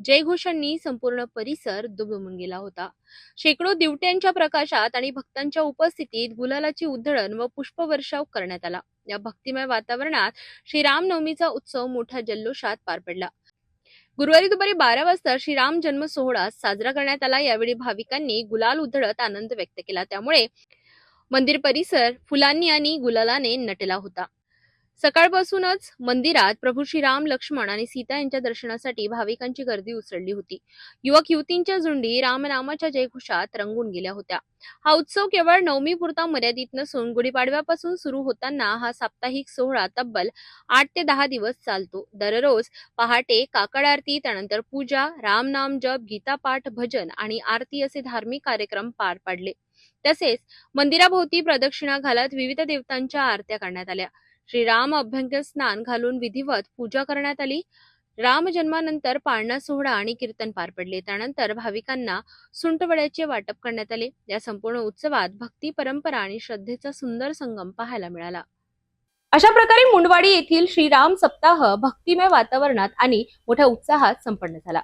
जयघोषांनी संपूर्ण परिसर दुमदुमून गेला होता. शेकडो दिवट्यांच्या प्रकाशात आणि भक्तांच्या उपस्थितीत गुलालाची उधळण व पुष्पवर्षाव करण्यात आला. या भक्तिमय वातावरणात श्रीरामनवमीचा उत्सव मोठ्या जल्लोषात पार पडला. गुरुवारी दुपारी 12 वाजता श्रीराम जन्म सोहळा साजरा करण्यात आला. यावेळी भाविकांनी गुलाल उधळत आनंद व्यक्त केला. त्यामुळे मंदिर परिसर फुलांनी आणि गुलालाने नटला होता. सकाळपासूनच मंदिरात प्रभू श्रीराम, लक्ष्मण आणि सीता यांच्या दर्शनासाठी भाविकांची गर्दी उसळली होती. युवक युवतींच्या झुंडी रामनामाच्या जयघोषात रंगून गेल्या होत्या. हा उत्सव केवळ नवमीपुरता मर्यादित नसून गुढीपाडव्यापासून सुरू होताना हा साप्ताहिक सोहळा तब्बल 8 ते 10 दिवस चालतो. दररोज पहाटे काकड आरती, त्यानंतर पूजा, रामनाम जप, गीतापाठ, भजन आणि आरती असे धार्मिक कार्यक्रम पार पाडले. तसेच मंदिराभोवती प्रदक्षिणा घालत विविध देवतांच्या आरत्या करण्यात आल्या. श्रीराम अभ्यंग स्नान घालून विधिवत पूजा करण्यात आली. राम जन्मानंतर पाळणा सोहळा आणि कीर्तन पार पडले. त्यानंतर भाविकांना सुंटवड्याचे वाटप करण्यात आले. या संपूर्ण उत्सवात भक्ती, परंपरा आणि श्रद्धेचा सुंदर संगम पाहायला मिळाला. अशा प्रकारे मुंडवाडी येथील श्रीराम सप्ताह भक्तिमय वातावरणात आणि मोठ्या उत्साहात संपन्न झाला.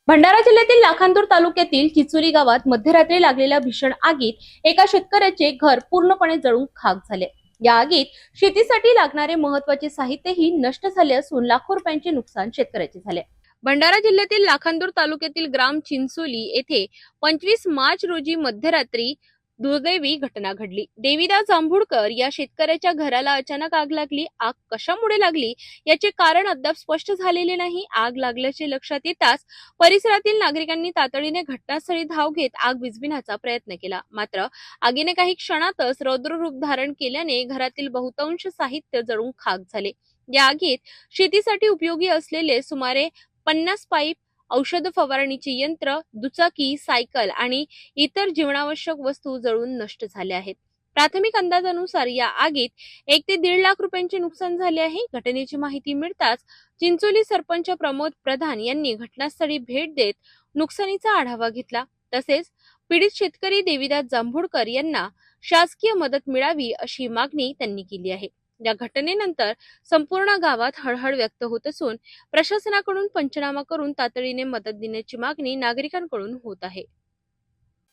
भंडारा जिल्ह्यातील लाखांदूर तालुक्यातील चिचोली गावात मध्यरात्री लागलेल्या भीषण आगीत एका शेतकऱ्याचे घर पूर्णपणे जळून खाक झाले. या आगीत शेतीसाठी लागणारे महत्त्वाचे साहित्यही नष्ट झाले असून लाखो रुपयांचे नुकसान शेतकऱ्याचे झाले. भंडारा जिल्ह्यातील लाखांदूर तालुक्यातील ग्राम चिंचोली येथे 25 मार्च रोजी मध्यरात्री दुर्दैवी घटना घडली. देवीदास जांभूळकर या शेतकऱ्याच्या घराला अचानक आग लागली. आग कशामुळे लागली याचे कारण अद्याप स्पष्ट झालेले नाही. आग लागल्याचे लक्षात येताच परिसरातील नागरिकांनी तातडीने घटनास्थळी धाव घेत आग विझविण्याचा प्रयत्न केला. मात्र आगीने काही क्षणातच रौद्र रूप धारण केल्याने घरातील बहुतांश साहित्य जळून खाक झाले. या आगीत शेतीसाठी उपयोगी असलेले सुमारे 50 पाईप, औषध फवारणीची यंत्र, दुचाकी, सायकल आणि इतर जीवनावश्यक वस्तू जळून नष्ट झाल्या आहेत. प्राथमिक अंदाजानुसार या आगीत 1 ते 1.5 लाख रुपयांचे नुकसान झाले आहे. घटनेची माहिती मिळताच चिंचोली सरपंच प्रमोद प्रधान यांनी घटनास्थळी भेट देत नुकसानीचा आढावा घेतला. तसेच पीडित शेतकरी देवीदास जांभूळकर यांना शासकीय मदत मिळावी अशी मागणी त्यांनी केली आहे. या घटनेनंतर संपूर्ण गावात हळहळ व्यक्त होत असून प्रशासनाकडून पंचनामा करून तातडीने मदत देण्याची मागणी नागरिकांकडून होत आहे.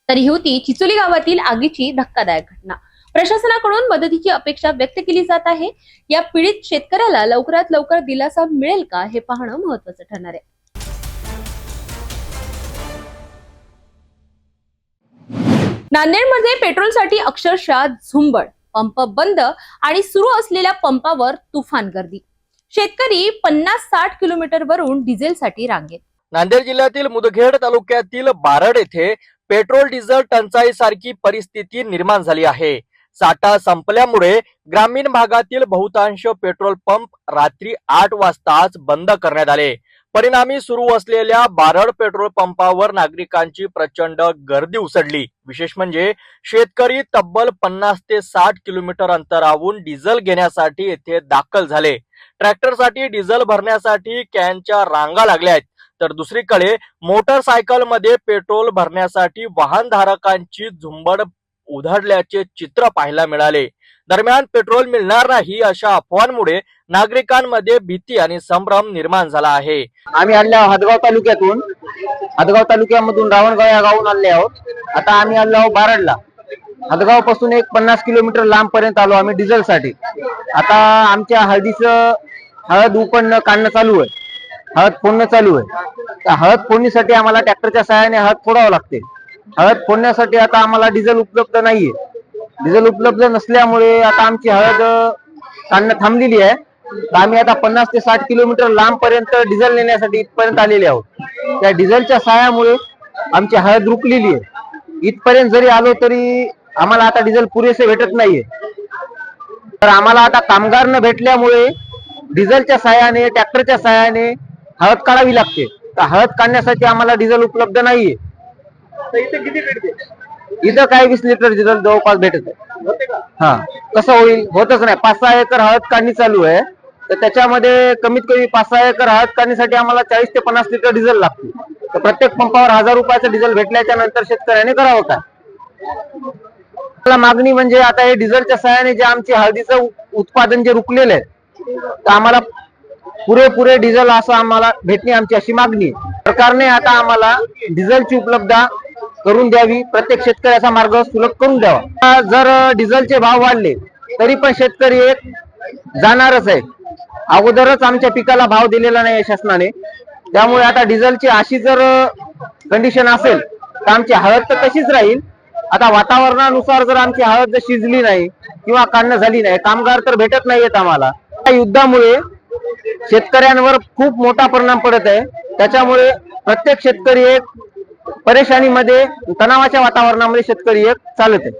तर ही होती चिचोली गावातील आगीची धक्कादायक घटना. प्रशासनाकडून मदतीची अपेक्षा व्यक्त केली जात आहे. या पीडित शेतकऱ्याला लवकरात लवकर दिलासा मिळेल का हे पाहणं महत्त्वाचं ठरणार आहे. नांदेडमध्ये पेट्रोलसाठी अक्षरशः झुंबड. पंप बंद आणि सुरू असलेल्या पंपावर तुफान गर्दी. शेतकरी 50-60 किलोमीटर वरून डिझेलसाठी रांगेत. नांदेड जिल्ह्यातील मुदखेड तालुक्यातील बारड येथे पेट्रोल डिझेल टंचाई सारखी परिस्थिती निर्माण झाली आहे. साठा संपल्यामुळे ग्रामीण भागातील बहुतांश पेट्रोल पंप रात्री 8 वाजताच बंद करण्यात आले. परिणामी सुरू असलेल्या बारड पेट्रोल पंपावर नागरिकांची प्रचंड गर्दी उसळली. विशेष म्हणजे शेतकरी तब्बल 50 ते 60 किलोमीटर अंतरावरून डिझेल घेण्यासाठी येथे दाखल झाले. ट्रॅक्टरसाठी डिझेल भरण्यासाठी कॅनच्या रांगा लागल्या आहेत, तर दुसरीकडे मोटरसायकलमध्ये पेट्रोल भरण्यासाठी वाहनधारकांची झुंबड उधळल्याचे चित्र पाहायला मिळाले. दरम्यान पेट्रोल मिळणार नाही अशा अफवांमुळे नागरिकांमध्ये भीती आणि संभ्रम निर्माण झाला आहे. आम्ही आलो हदगाव तालुक्यातून, हदगाव तालुक्यामधून रावणगाव या गावून आले आहोत. आता आम्ही आलो आहोत बारडला. हदगाव पासून एक 50 किलोमीटर लांब पर्यंत आलो आम्ही डिझेल साठी. आता आमच्या हळद उपणं काढणं चालू आहे, हळद फोडणं चालू आहे. त्या हळद फोडणीसाठी आम्हाला ट्रॅक्टरच्या सहाय्याने हळद फोडावं लागते. हळद फोडण्यासाठी आता आम्हाला डिझेल उपलब्ध नाहीये. डिझेल उपलब्ध नसल्यामुळे आता आमची हळद काढणं थांबलेली आहे. तर आम्ही आता 50 ते 60 किलोमीटर लांब पर्यंत डिझेल नेण्यासाठी इथपर्यंत आलेले आहोत. त्या डिझेलच्या सहाय्यामुळे आमची हळद रुकलेली आहे. इथपर्यंत जरी आलो तरी आम्हाला आता डिझेल पुरेसे भेटत नाहीये. तर आम्हाला आता कामगार न भेटल्यामुळे डिझेलच्या सहाय्याने, ट्रॅक्टरच्या सहाय्याने हळद काढावी लागते. तर हळद काढण्यासाठी आम्हाला डिझेल उपलब्ध नाहीये. इथं किती भेटते? इथं काय 20 लिटर डिझेल जवळपास भेटत आहे. हा, कसं होईल? होतच नाही. 5-6 एकर हळद काढणी चालू आहे. तर त्याच्यामध्ये कमीत कमी 5-6 एकर हळद काढणीसाठी आम्हाला 40 ते 50 लिटर डिझेल लागते. तर प्रत्येक पंपावर 1000 रुपयाचं डिझेल भेटल्याच्या नंतर शेतकऱ्याने करावं काय? मला मागणी म्हणजे आता हे डिझेलच्या सहाय्याने जे आमचे हळदीचं उत्पादन जे रुकलेलं आहे, तर आम्हाला पुरेपुरे डिझेल असं आम्हाला भेटणे आमची अशी मागणी आहे. सरकारने आता आम्हाला डिझेलची उपलब्धता करून द्यावी, प्रत्येक शेतकऱ्याचा मार्ग सुलभ करून द्यावा. जर डिझेलचे भाव वाढले तरी पण शेतकरी एक जाणारच आहे. अगोदरच आमच्या पिकाला भाव दिलेला नाही शासनाने. त्यामुळे आता डिझेलची अशी जर कंडिशन असेल तर आमची हळद तर तशीच राहील. आता वातावरणानुसार जर आमची हळद जर शिजली नाही किंवा काढणं झाली नाही, कामगार तर भेटत नाहीयेत आम्हाला. या युद्धामुळे शेतकऱ्यांवर खूप मोठा परिणाम पडत आहे. त्याच्यामुळे प्रत्येक शेतकरी एक परेशानीमध्ये, तणावाच्या वातावरणामध्ये शेतकरी एक चालत आहे.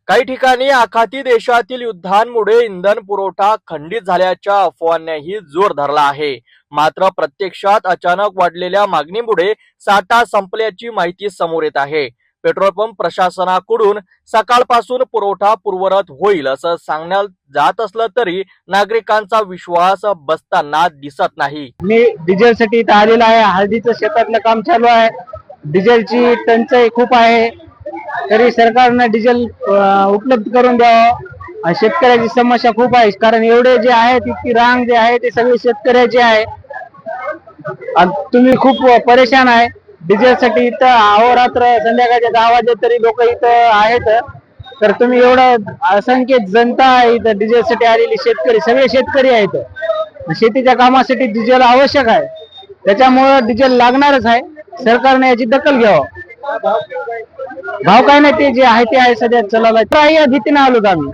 काही ठिकाणी आखाती देशातील युद्धांमुळे इंधन पुरवठा खंडित झाल्याच्या अफवांनाही जोर धरला आहे. मात्र प्रत्यक्षात अचानक वाढलेल्या मागणीमुळे साठा संपल्याची माहिती समोर येत आहे. पेट्रोल पंप प्रशासनाकडून सकाळपासून पुरवठा पूर्ववत होईल असं सांगण्यात जात असलं तरी नागरिकांचा विश्वास बसताना दिसत नाही. मी डिझेलसाठी इथं आलेलो आहे. हळदीचं शेतातलं काम चालू आहे. डिझेलची टंचाई खूप आहे. तरी सरकारनं डिझेल उपलब्ध करून द्यावं. शेतकऱ्याची समस्या खूप आहे, कारण एवढे जे आहे इतकी रांग जे आहे ते सगळे शेतकऱ्याचे आहे आणि तुम्ही खूप परेशान आहे डिझेलसाठी. इथं अहोरात्र संध्याकाळच्या 10 वाजे तरी लोक इथं आहेत. तर तुम्ही एवढं असंख्य जनता आहे इथं डिझेलसाठी आलेली, शेतकरी सगळे शेतकरी आहेत. शेतीच्या कामासाठी डिझेल आवश्यक आहे, त्याच्यामुळं डिझेल लागणारच आहे. सरकारने याची दखल घ्यावं. भाव काय नाही, ते जे आहे ते आहे सध्या चलायला. या भीतीने आलो आम्ही.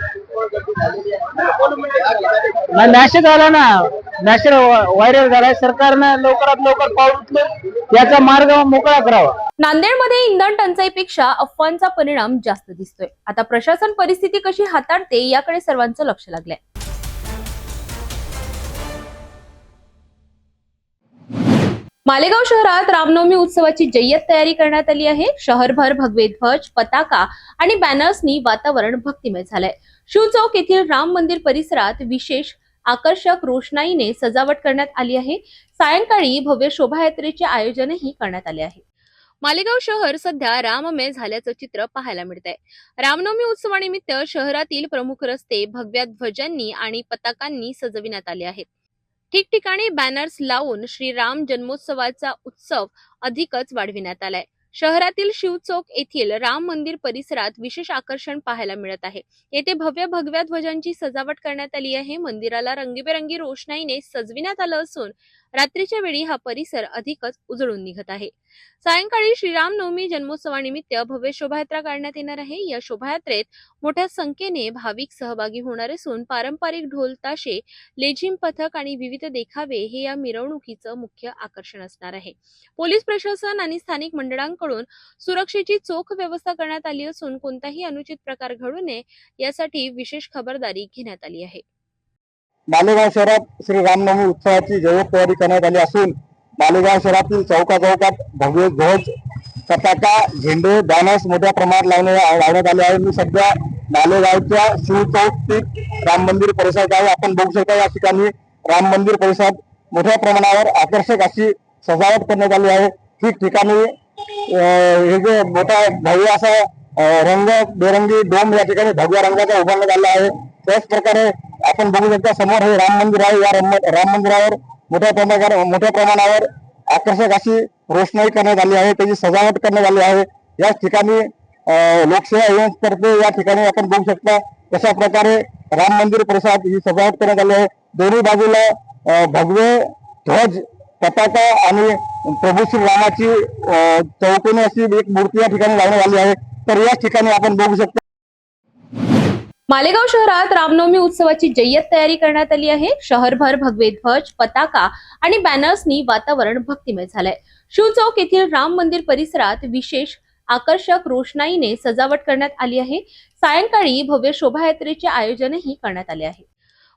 मॅसेज आला ना, मॅसेज व्हायरल झालाय. सरकारनं लवकरात लवकर पाऊल उचलून याचा मार्ग मोकळा करावा. नांदेडमध्ये इंधन टंचाईपेक्षा अफवांचा परिणाम जास्त दिसतोय. आता प्रशासन परिस्थिती कशी हाताळते याकडे सर्वांचं लक्ष लागलंय. मालेगाव शहरात रामनवमी उत्सवाची जय्यत तयारी करण्यात आली आहे. शहरभर भगवे ध्वज, पताका आणि बॅनर्सनी वातावरण भक्तिमय झालंय. शिव चौक येथील राम मंदिर परिसरात विशेष आकर्षक रोषणाईने सजावट करण्यात आली आहे. सायंकाळी भव्य शोभायात्रेचे आयोजनही करण्यात आले आहे. मालेगाव शहर सध्या राममय झाल्याचं चित्र पाहायला मिळतंय. रामनवमी उत्सवानिमित्त शहरातील प्रमुख रस्ते भगव्या ध्वजांनी आणि पताकांनी सजविण्यात आले आहेत. ठिकठिकाणी बॅनर्स लावून श्रीराम जन्मोत्सवाचा उत्सव अधिकच वाढविण्यात आलाय. शहरातील शिव चौक येथील राम मंदिर परिसरात विशेष आकर्षण पाहायला मिळत आहे. येथे भव्य भगव्या ध्वजांची सजावट करण्यात आली आहे. मंदिराला रंगीबेरंगी रोषणाईने सजविण्यात आलं असून रात्रीच्या वेळी हा परिसर अधिकच उजळून निघत आहे. सायंकाळी श्रीराम नवमी जन्मोत्सवानिमित्त भव्य शोभायात्रा काढण्यात येणार आहे. या शोभायात्रेत मोठ्या संख्येने भाविक सहभागी होणार असून पारंपरिक ढोल ताशे, लेझिम पथक आणि विविध देखावे हे या मिरवणुकीचं मुख्य आकर्षण असणार आहे. पोलीस प्रशासन आणि स्थानिक मंडळांकडून सुरक्षेची चोख व्यवस्था करण्यात आली असून कोणताही अनुचित प्रकार घडू नये यासाठी विशेष खबरदारी घेण्यात आली आहे. मालेगाव शहरात श्री रामनवमी उत्सवाची जय्यत तयारी करण्यात आली असून मालेगाव शहरातील चौकाचौकात भगवे ध्वज, पताका, झेंडे, बॅनर्स मोठ्या प्रमाणात लावण्यात आले आहे. मी सध्या मालेगावच्या शिव चौक स्थित राम मंदिर परिसरात आहे. आपण बघू शकता या ठिकाणी राम मंदिर परिसरात मोठ्या प्रमाणावर आकर्षक अशी सजावट करण्यात आली आहे. ठिकठिकाणी हे जे मोठा भव्य असा रंगबेरंगी डोम या ठिकाणी भगव्या रंगाचा उभारण्यात आला आहे. त्याच प्रकारे आपण बघू शकता समोर हे राम मंदिर आहे. या राम मंदिरावर मोठ्या प्रमाणावर आकर्षक अशी रोषणाई करण्यात आली आहे, त्याची सजावट करण्यात आली आहे. या ठिकाणी लोकसेवा एजन्सीतर्फे या ठिकाणी आपण बघू शकता कशा प्रकारे राम मंदिर परिसरात ही सजावट करण्यात आली आहे. दोन्ही बाजूला भगवे ध्वज, पताका आणि प्रभू श्री रामाची चौकोनी अशी एक मूर्ती या ठिकाणी लावण्यात आली आहे. तर या ठिकाणी आपण बघू शकता मालेगाव शहरात रामनवमी उत्सवाची जय्यत तयारी करण्यात आली आहे. शहरभर भगवे ध्वज, पताका आणि बॅनर्सनी वातावरण भक्तिमय झालंय. शिव चौक येथील राम मंदिर परिसरात विशेष आकर्षक रोषणाईने सजावट करण्यात आली आहे. सायंकाळी भव्य शोभायात्रेचे आयोजनही करण्यात आले आहे.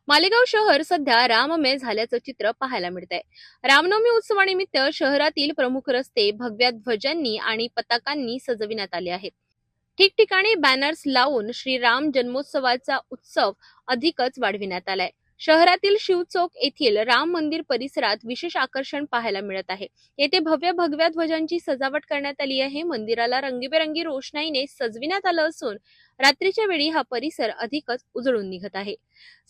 मालेगाव शहर सध्या राममय झाल्याचं चित्र पाहायला मिळतंय. रामनवमी उत्सवानिमित्त शहरातील प्रमुख रस्ते भगव्या ध्वजांनी आणि पताकांनी सजविण्यात आले आहेत. ठिकठिकाणी बॅनर्स लावून श्रीराम जन्मोत्सवाचा उत्सव अधिकच वाढविण्यात आलाय. शहरातील शिव चौक येथील राम मंदिर परिसरात विशेष आकर्षण पाहायला मिळत आहे. येथे भव्य भगव्या ध्वजांची सजावट करण्यात आली आहे. मंदिराला रंगीबेरंगी रोषणाईने सजविण्यात आलं असून रात्रीच्या वेळी हा परिसर अधिकच उजळून निघत आहे.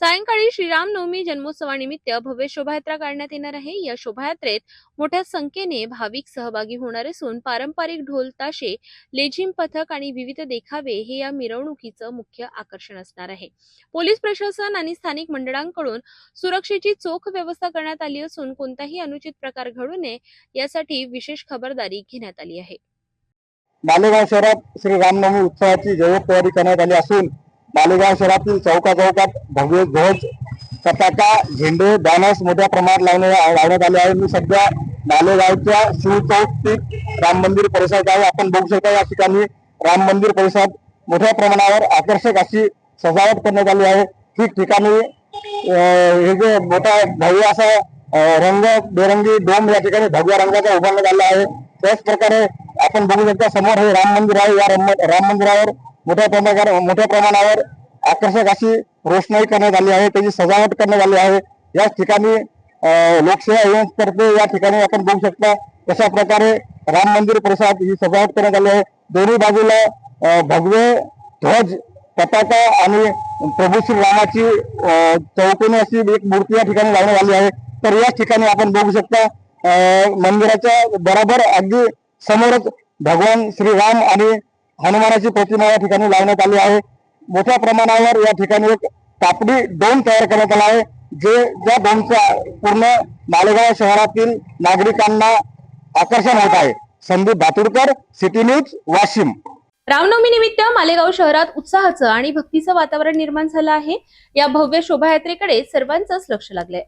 सायंकाळी श्रीराम नवमी जन्मोत्सवानिमित्त भव्य शोभायात्रा काढण्यात येणार आहे. या शोभायात्रेत मोठ्या संख्येने भाविक सहभागी होणार असून पारंपरिक ढोल ताशे, लेझिम पथक आणि विविध देखावे हे या मिरवणुकीचं मुख्य आकर्षण असणार आहे. पोलीस प्रशासन आणि स्थानिक मंडळांकडून सुरक्षेची चोख व्यवस्था करण्यात आली असून कोणताही अनुचित प्रकार घडू नये यासाठी विशेष खबरदारी घेण्यात आली आहे. मालेगाव शहरात श्री रामनवमी उत्सवाची जय्यत तयारी करण्यात आली असून मालेगाव शहरातील चौकाचौकात भगवे ध्वज, पताका, झेंडे, बॅनर्स मोठ्या प्रमाणात लावण्यात आले आहे. मी सध्या मालेगावच्या शिव चौक स्थित राम मंदिर परिसरात आहे. आपण बघू शकता या ठिकाणी राम मंदिर परिसरात मोठ्या प्रमाणावर आकर्षक अशी सजावट करण्यात आली आहे. ठिकठिकाणी हे जे मोठा भव्य असा रंगबेरंगी डोम या ठिकाणी भगव्या रंगाचा उभारण्यात आला आहे. त्याच प्रकारे आपण बघू शकता समोर हे राम मंदिर आहे. या राम मंदिरावर मोठ्या प्रमाणावर आकर्षक अशी रोषणाई करण्यात आली आहे, त्याची सजावट करण्यात आली आहे. या ठिकाणी लोकसेवा एजन्सीतर्फे या ठिकाणी आपण बघू शकता कशा प्रकारे राम मंदिर परिसरात ही सजावट करण्यात आली आहे. दोन्ही बाजूला भगवे ध्वज पताका आणि प्रभू श्री रामाची चौकोनी अशी एक मूर्ती या ठिकाणी लावण्यात आली आहे. तर याच ठिकाणी आपण बघू शकता मंदिराच्या बरोबर अगदी समोरच भगवान श्रीराम आणि हनुमानाची प्रतिमा या ठिकाणी लावण्यात आली आहे. मोठ्या प्रमाणावर या ठिकाणी एक कापडी डोम तयार करण्यात आला आहे, ज्या डोमचा पूर्ण मालेगाव शहरातील नागरिकांना आकर्षण होत आहे. Sandeep Bhaturkar, city news, Washim. रामनवमी निमित्त मालेगाव शहरात उत्साहाचं आणि भक्तीचं वातावरण निर्माण झालं आहे. या भव्य शोभायात्रेकडे सर्वांचंच लक्ष लागलंय.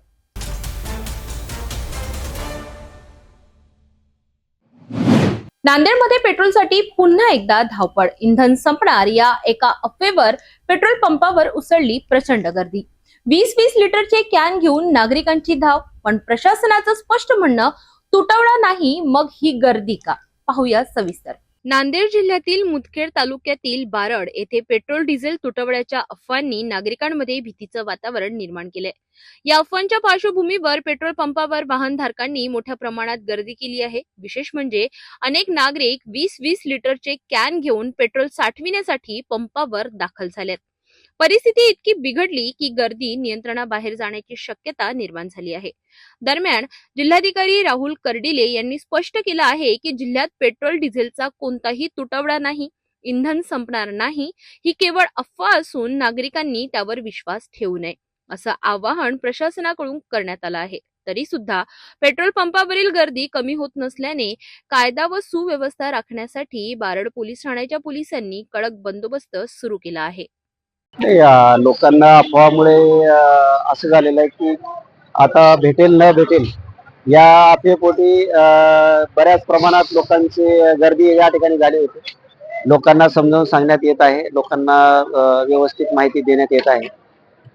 नांदेडमध्ये पेट्रोलसाठी पुन्हा एकदा धावपळ. इंधन संपणार या एका अफवेवर पेट्रोल पंपावर उसळली प्रचंड गर्दी. 20-20 लिटरचे कॅन घेऊन नागरिकांची धाव. पण प्रशासनाचं स्पष्ट म्हणणं तुटवडा नाही, मग ही गर्दी का? पाहूया सविस्तर. नांदेड जिल्ह्यातील मुदखेड तालुक्यातील बारड येथे पेट्रोल डिझेल तुटवड्याच्या अफवांनी नागरिकांमध्ये भीतीचं वातावरण निर्माण केलंय. या अफवांच्या पार्श्वभूमीवर पेट्रोल पंपावर वाहनधारकांनी मोठ्या प्रमाणात गर्दी केली आहे. विशेष म्हणजे अनेक नागरिक 20-20 लिटरचे कॅन घेऊन पेट्रोल साठविण्यासाठी पंपावर दाखल झालेत. परिस्थिती इतकी बिघडली की गर्दी नियंत्रणाबाहेर जाण्याची शक्यता निर्माण झाली आहे. दरम्यान जिल्हाधिकारी राहुल कर्डिले यांनी स्पष्ट केलं आहे की जिल्ह्यात पेट्रोल डिझेलचा कोणताही तुटवडा नाही, इंधन संपणार नाही, ही केवळ अफवा असून नागरिकांनी त्यावर विश्वास ठेवू नये असं आवाहन प्रशासनाकडून करण्यात आलं आहे. तरी सुद्धा पेट्रोल पंपावरील गर्दी कमी होत नसल्याने कायदा व सुव्यवस्था राखण्यासाठी बारड पोलीस ठाण्याच्या पोलिसांनी कडक बंदोबस्त सुरू केला आहे. लोकांना अफवामुळे असं झालेलं आहे की आता भेटेल न भेटेल या अफवेपोटी बऱ्याच प्रमाणात लोकांची गर्दी या ठिकाणी झाली होती. लोकांना समजावून सांगण्यात येत आहे, लोकांना व्यवस्थित माहिती देण्यात येत आहे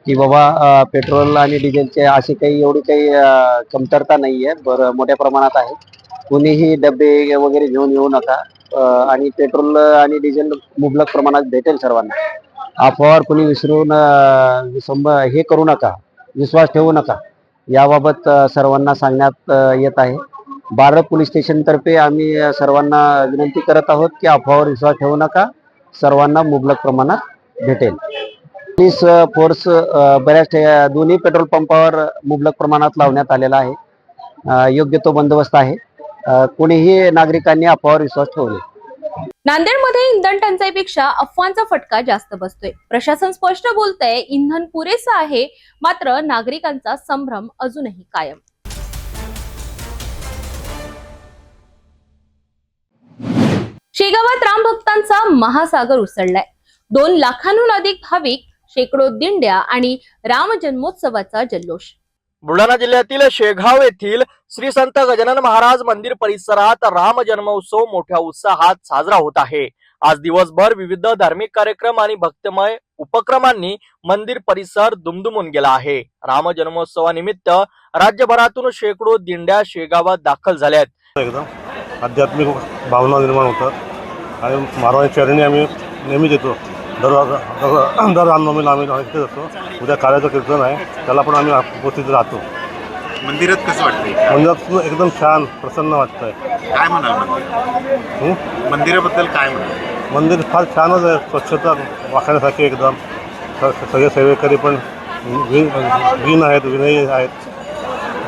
की बाबा पेट्रोल आणि डिझेलचे असे काही एवढी काही कमतरता नाही आहे, बरं मोठ्या प्रमाणात आहे. कोणीही डबे वगैरे घेऊन येऊ नका आणि पेट्रोल आणि डिझेल मुबलक प्रमाणात भेटेल सर्वांना. अफवावर कोणी विसरून हे करू नका, विश्वास ठेवू नका, याबाबत सर्वांना सांगण्यात येत आहे. बारड पोलीस स्टेशन तर्फे आम्ही सर्वांना विनंती करत आहोत की अफवावर विश्वास ठेवू नका, सर्वांना मुबलक प्रमाणात भेटेल. पोलीस फोर्स बऱ्याच दोन्ही पेट्रोल पंपावर मुबलक प्रमाणात लावण्यात आलेला आहे. योग्य तो बंदोबस्त आहे. कोणीही नागरिकांनी अफवावर विश्वास ठेवू नये. नांदेडमध्ये इंधन टंचाईपेक्षा अफवांचा फटका जास्त बसतोय. प्रशासन स्पष्ट बोलतंय इंधन पुरेसं आहे, मात्र नागरिकांचा संभ्रम अजूनही कायम. शेगावात रामभक्तांचा महासागर उसळलाय. 2 लाखांहून अधिक भाविक, शेकडो दिंड्या आणि राम जन्मोत्सवाचा जल्लोष. बुलढाणा जिल्ह्यातील शेगाव येथील श्री संत गजानन महाराज मंदिर परिसरात राम जन्मोत्सव मोठ्या उत्साहात साजरा होत आहे. आज दिवसभर विविध धार्मिक कार्यक्रम आणि भक्तिमय उपक्रमांनी मंदिर परिसर दुमदुमून गेला आहे. राम जन्मोत्सवानिमित्त राज्यभरातून शेकडो दिंड्या शेगावात दाखल झाल्यात. एकदम आध्यात्मिक भावना निर्माण होतात आणि महाराजांच्या चरणी आम्ही नेहमीच येतो. दर रामनवमीला आम्ही इथेच असतो. उद्या काळाचं कीर्तन आहे, त्याला पण आम्ही उपस्थित राहतो. मंदिरात कसं वाटतंय? मंदिरात एकदम छान प्रसन्न वाटतंय. काय म्हणाल मंदिराबद्दल काय म्हणाल? मंदिर फार छानच आहे, स्वच्छता वाखण्यासाठी एकदम. सगळे सेवेकरी पण विन आहेत, विनयी आहेत.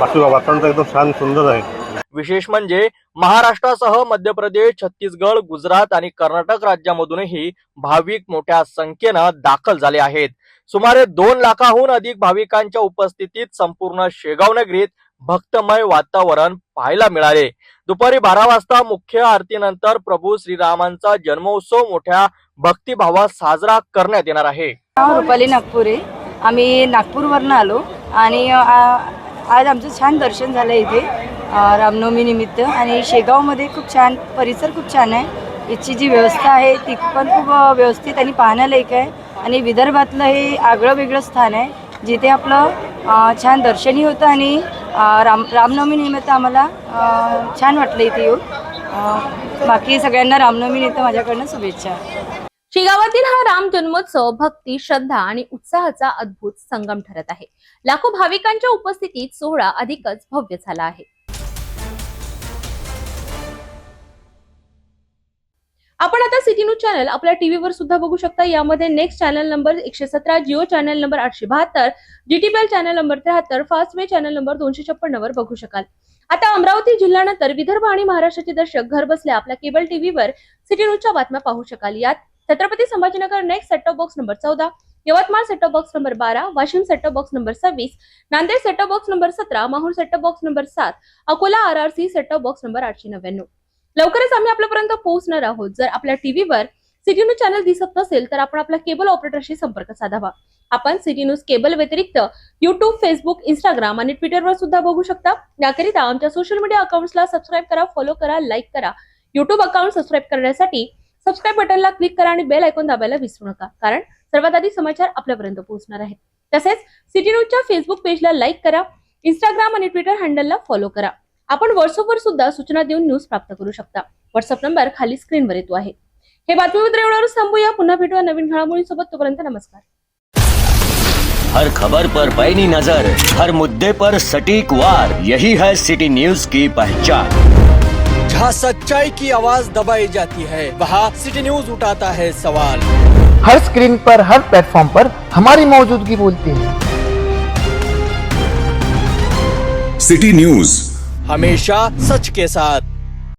बाकी वातावरण एकदम छान सुंदर आहे. विशेष म्हणजे महाराष्ट्रासह मध्य प्रदेश, छत्तीसगड, गुजरात आणि कर्नाटक राज्यामधूनही भाविक मोठ्या संख्येनं दाखल झाले आहेत. सुमारे 2 लाखाहून अधिक भाविकांच्या उपस्थितीत संपूर्ण शेगाव नगरीत भक्तमय वातावरण पाहायला मिळाले. दुपारी 12 वाजता मुख्य आरतीनंतर प्रभू श्रीरामांचा जन्मोत्सव मोठ्या भक्तिभावात साजरा करण्यात येणार आहे. रुपाली नागपुरे, आम्ही नागपूरवरनं आलो आणि आज आमचं छान दर्शन झालं इथे रामनवमी निमित्त. आणि शेगावमध्ये खूप छान परिसर, खूप छान आहे. इथची जी व्यवस्था आहे ती पण खूप व्यवस्थित आणि पाहण्यालायक आहे. आणि विदर्भातलं हे आगळं वेगळं स्थान आहे जिथे आपलं छान दर्शनही होतं आणि रामनवमी निमित्त आम्हाला छान वाटलं इथे येऊन. बाकी सगळ्यांना रामनवमी निमित्त माझ्याकडनं शुभेच्छा. शेगावातील हा राम जन्मोत्सव भक्ती, श्रद्धा आणि उत्साहाचा अद्भुत संगम ठरत आहे. लाखो भाविकांच्या उपस्थितीत सोहळा अधिकच भव्य झाला आहे. आपण आता सिटी न्यूज चॅनल आपल्या टीव्हीवर सुद्धा बघू शकता. यामध्ये next channel number 117, Jio channel number 872, GTPL channel number 73, Fastway channel number 256 वर बघू शकाल. आता अमरावती जिल्ह्यानंतर विदर्भ आणि महाराष्ट्राचे दर्शक घर बसल्या आपल्या केबल टीव्हीवर सिटी न्यूजच्या बातम्या पाहू शकाल. यात Chhatrapati Sambhajinagar next set top box number 14, Yavatmal set top box number 12, Washim set top box number 26, Nanded set top box number 17, Mahur set top box number 7, Akola RRC set top box number 899. लवकरच आम्ही आपल्यापर्यंत पोहोचणार आहोत. जर आपल्या टीव्हीवर सिटी न्यूज चॅनल दिसत नसेल तर आपण आपल्या केबल ऑपरेटरशी संपर्क साधावा. आपण सिटी न्यूज केबल व्यतिरिक्त YouTube, फेसबुक, इंस्टाग्राम आणि ट्विटरवर सुद्धा बघू शकता. याकरिता आमच्या सोशल मीडिया अकाउंट्सला सबस्क्राईब करा, फॉलो करा, लाईक करा. YouTube अकाउंट सबस्क्राईब करण्यासाठी सबस्क्राईब बटनला क्लिक करा आणि बेल आयकॉन दाबायला विसरू नका, कारण सर्वात आधी समाचार आपल्यापर्यंत पोहोचणार आहेत. तसेच सिटी न्यूजच्या फेसबुक पेजला लाईक करा, इंस्टाग्राम आणि ट्विटर हँडलला फॉलो करा. आपण व्हॉट्सअपवर सुद्धा सूचना देऊन न्यूज प्राप्त करू शकता. व्हॉट्सअप नंबर खाली स्क्रीनवर येतो आहे. हे बातमीपत्र एवढ्यावरच थांबूया. पुन्हा भेटूया नवीन घडामोडींसोबत. तोपर्यंत नमस्कार. हर खबर पर पैनी नजर, हर मुद्दे पर सटीक वार, यही है सिटी न्यूज की पहचान. जहाँ सच्चाई की आवाज दबाई जाती है वहाँ सिटी न्यूज उठाता है सवाल. हर स्क्रीन पर, हर प्लेटफॉर्म पर हमारी मौजूदगी बोलती है. सिटी न्यूज हमेशा सच के साथ.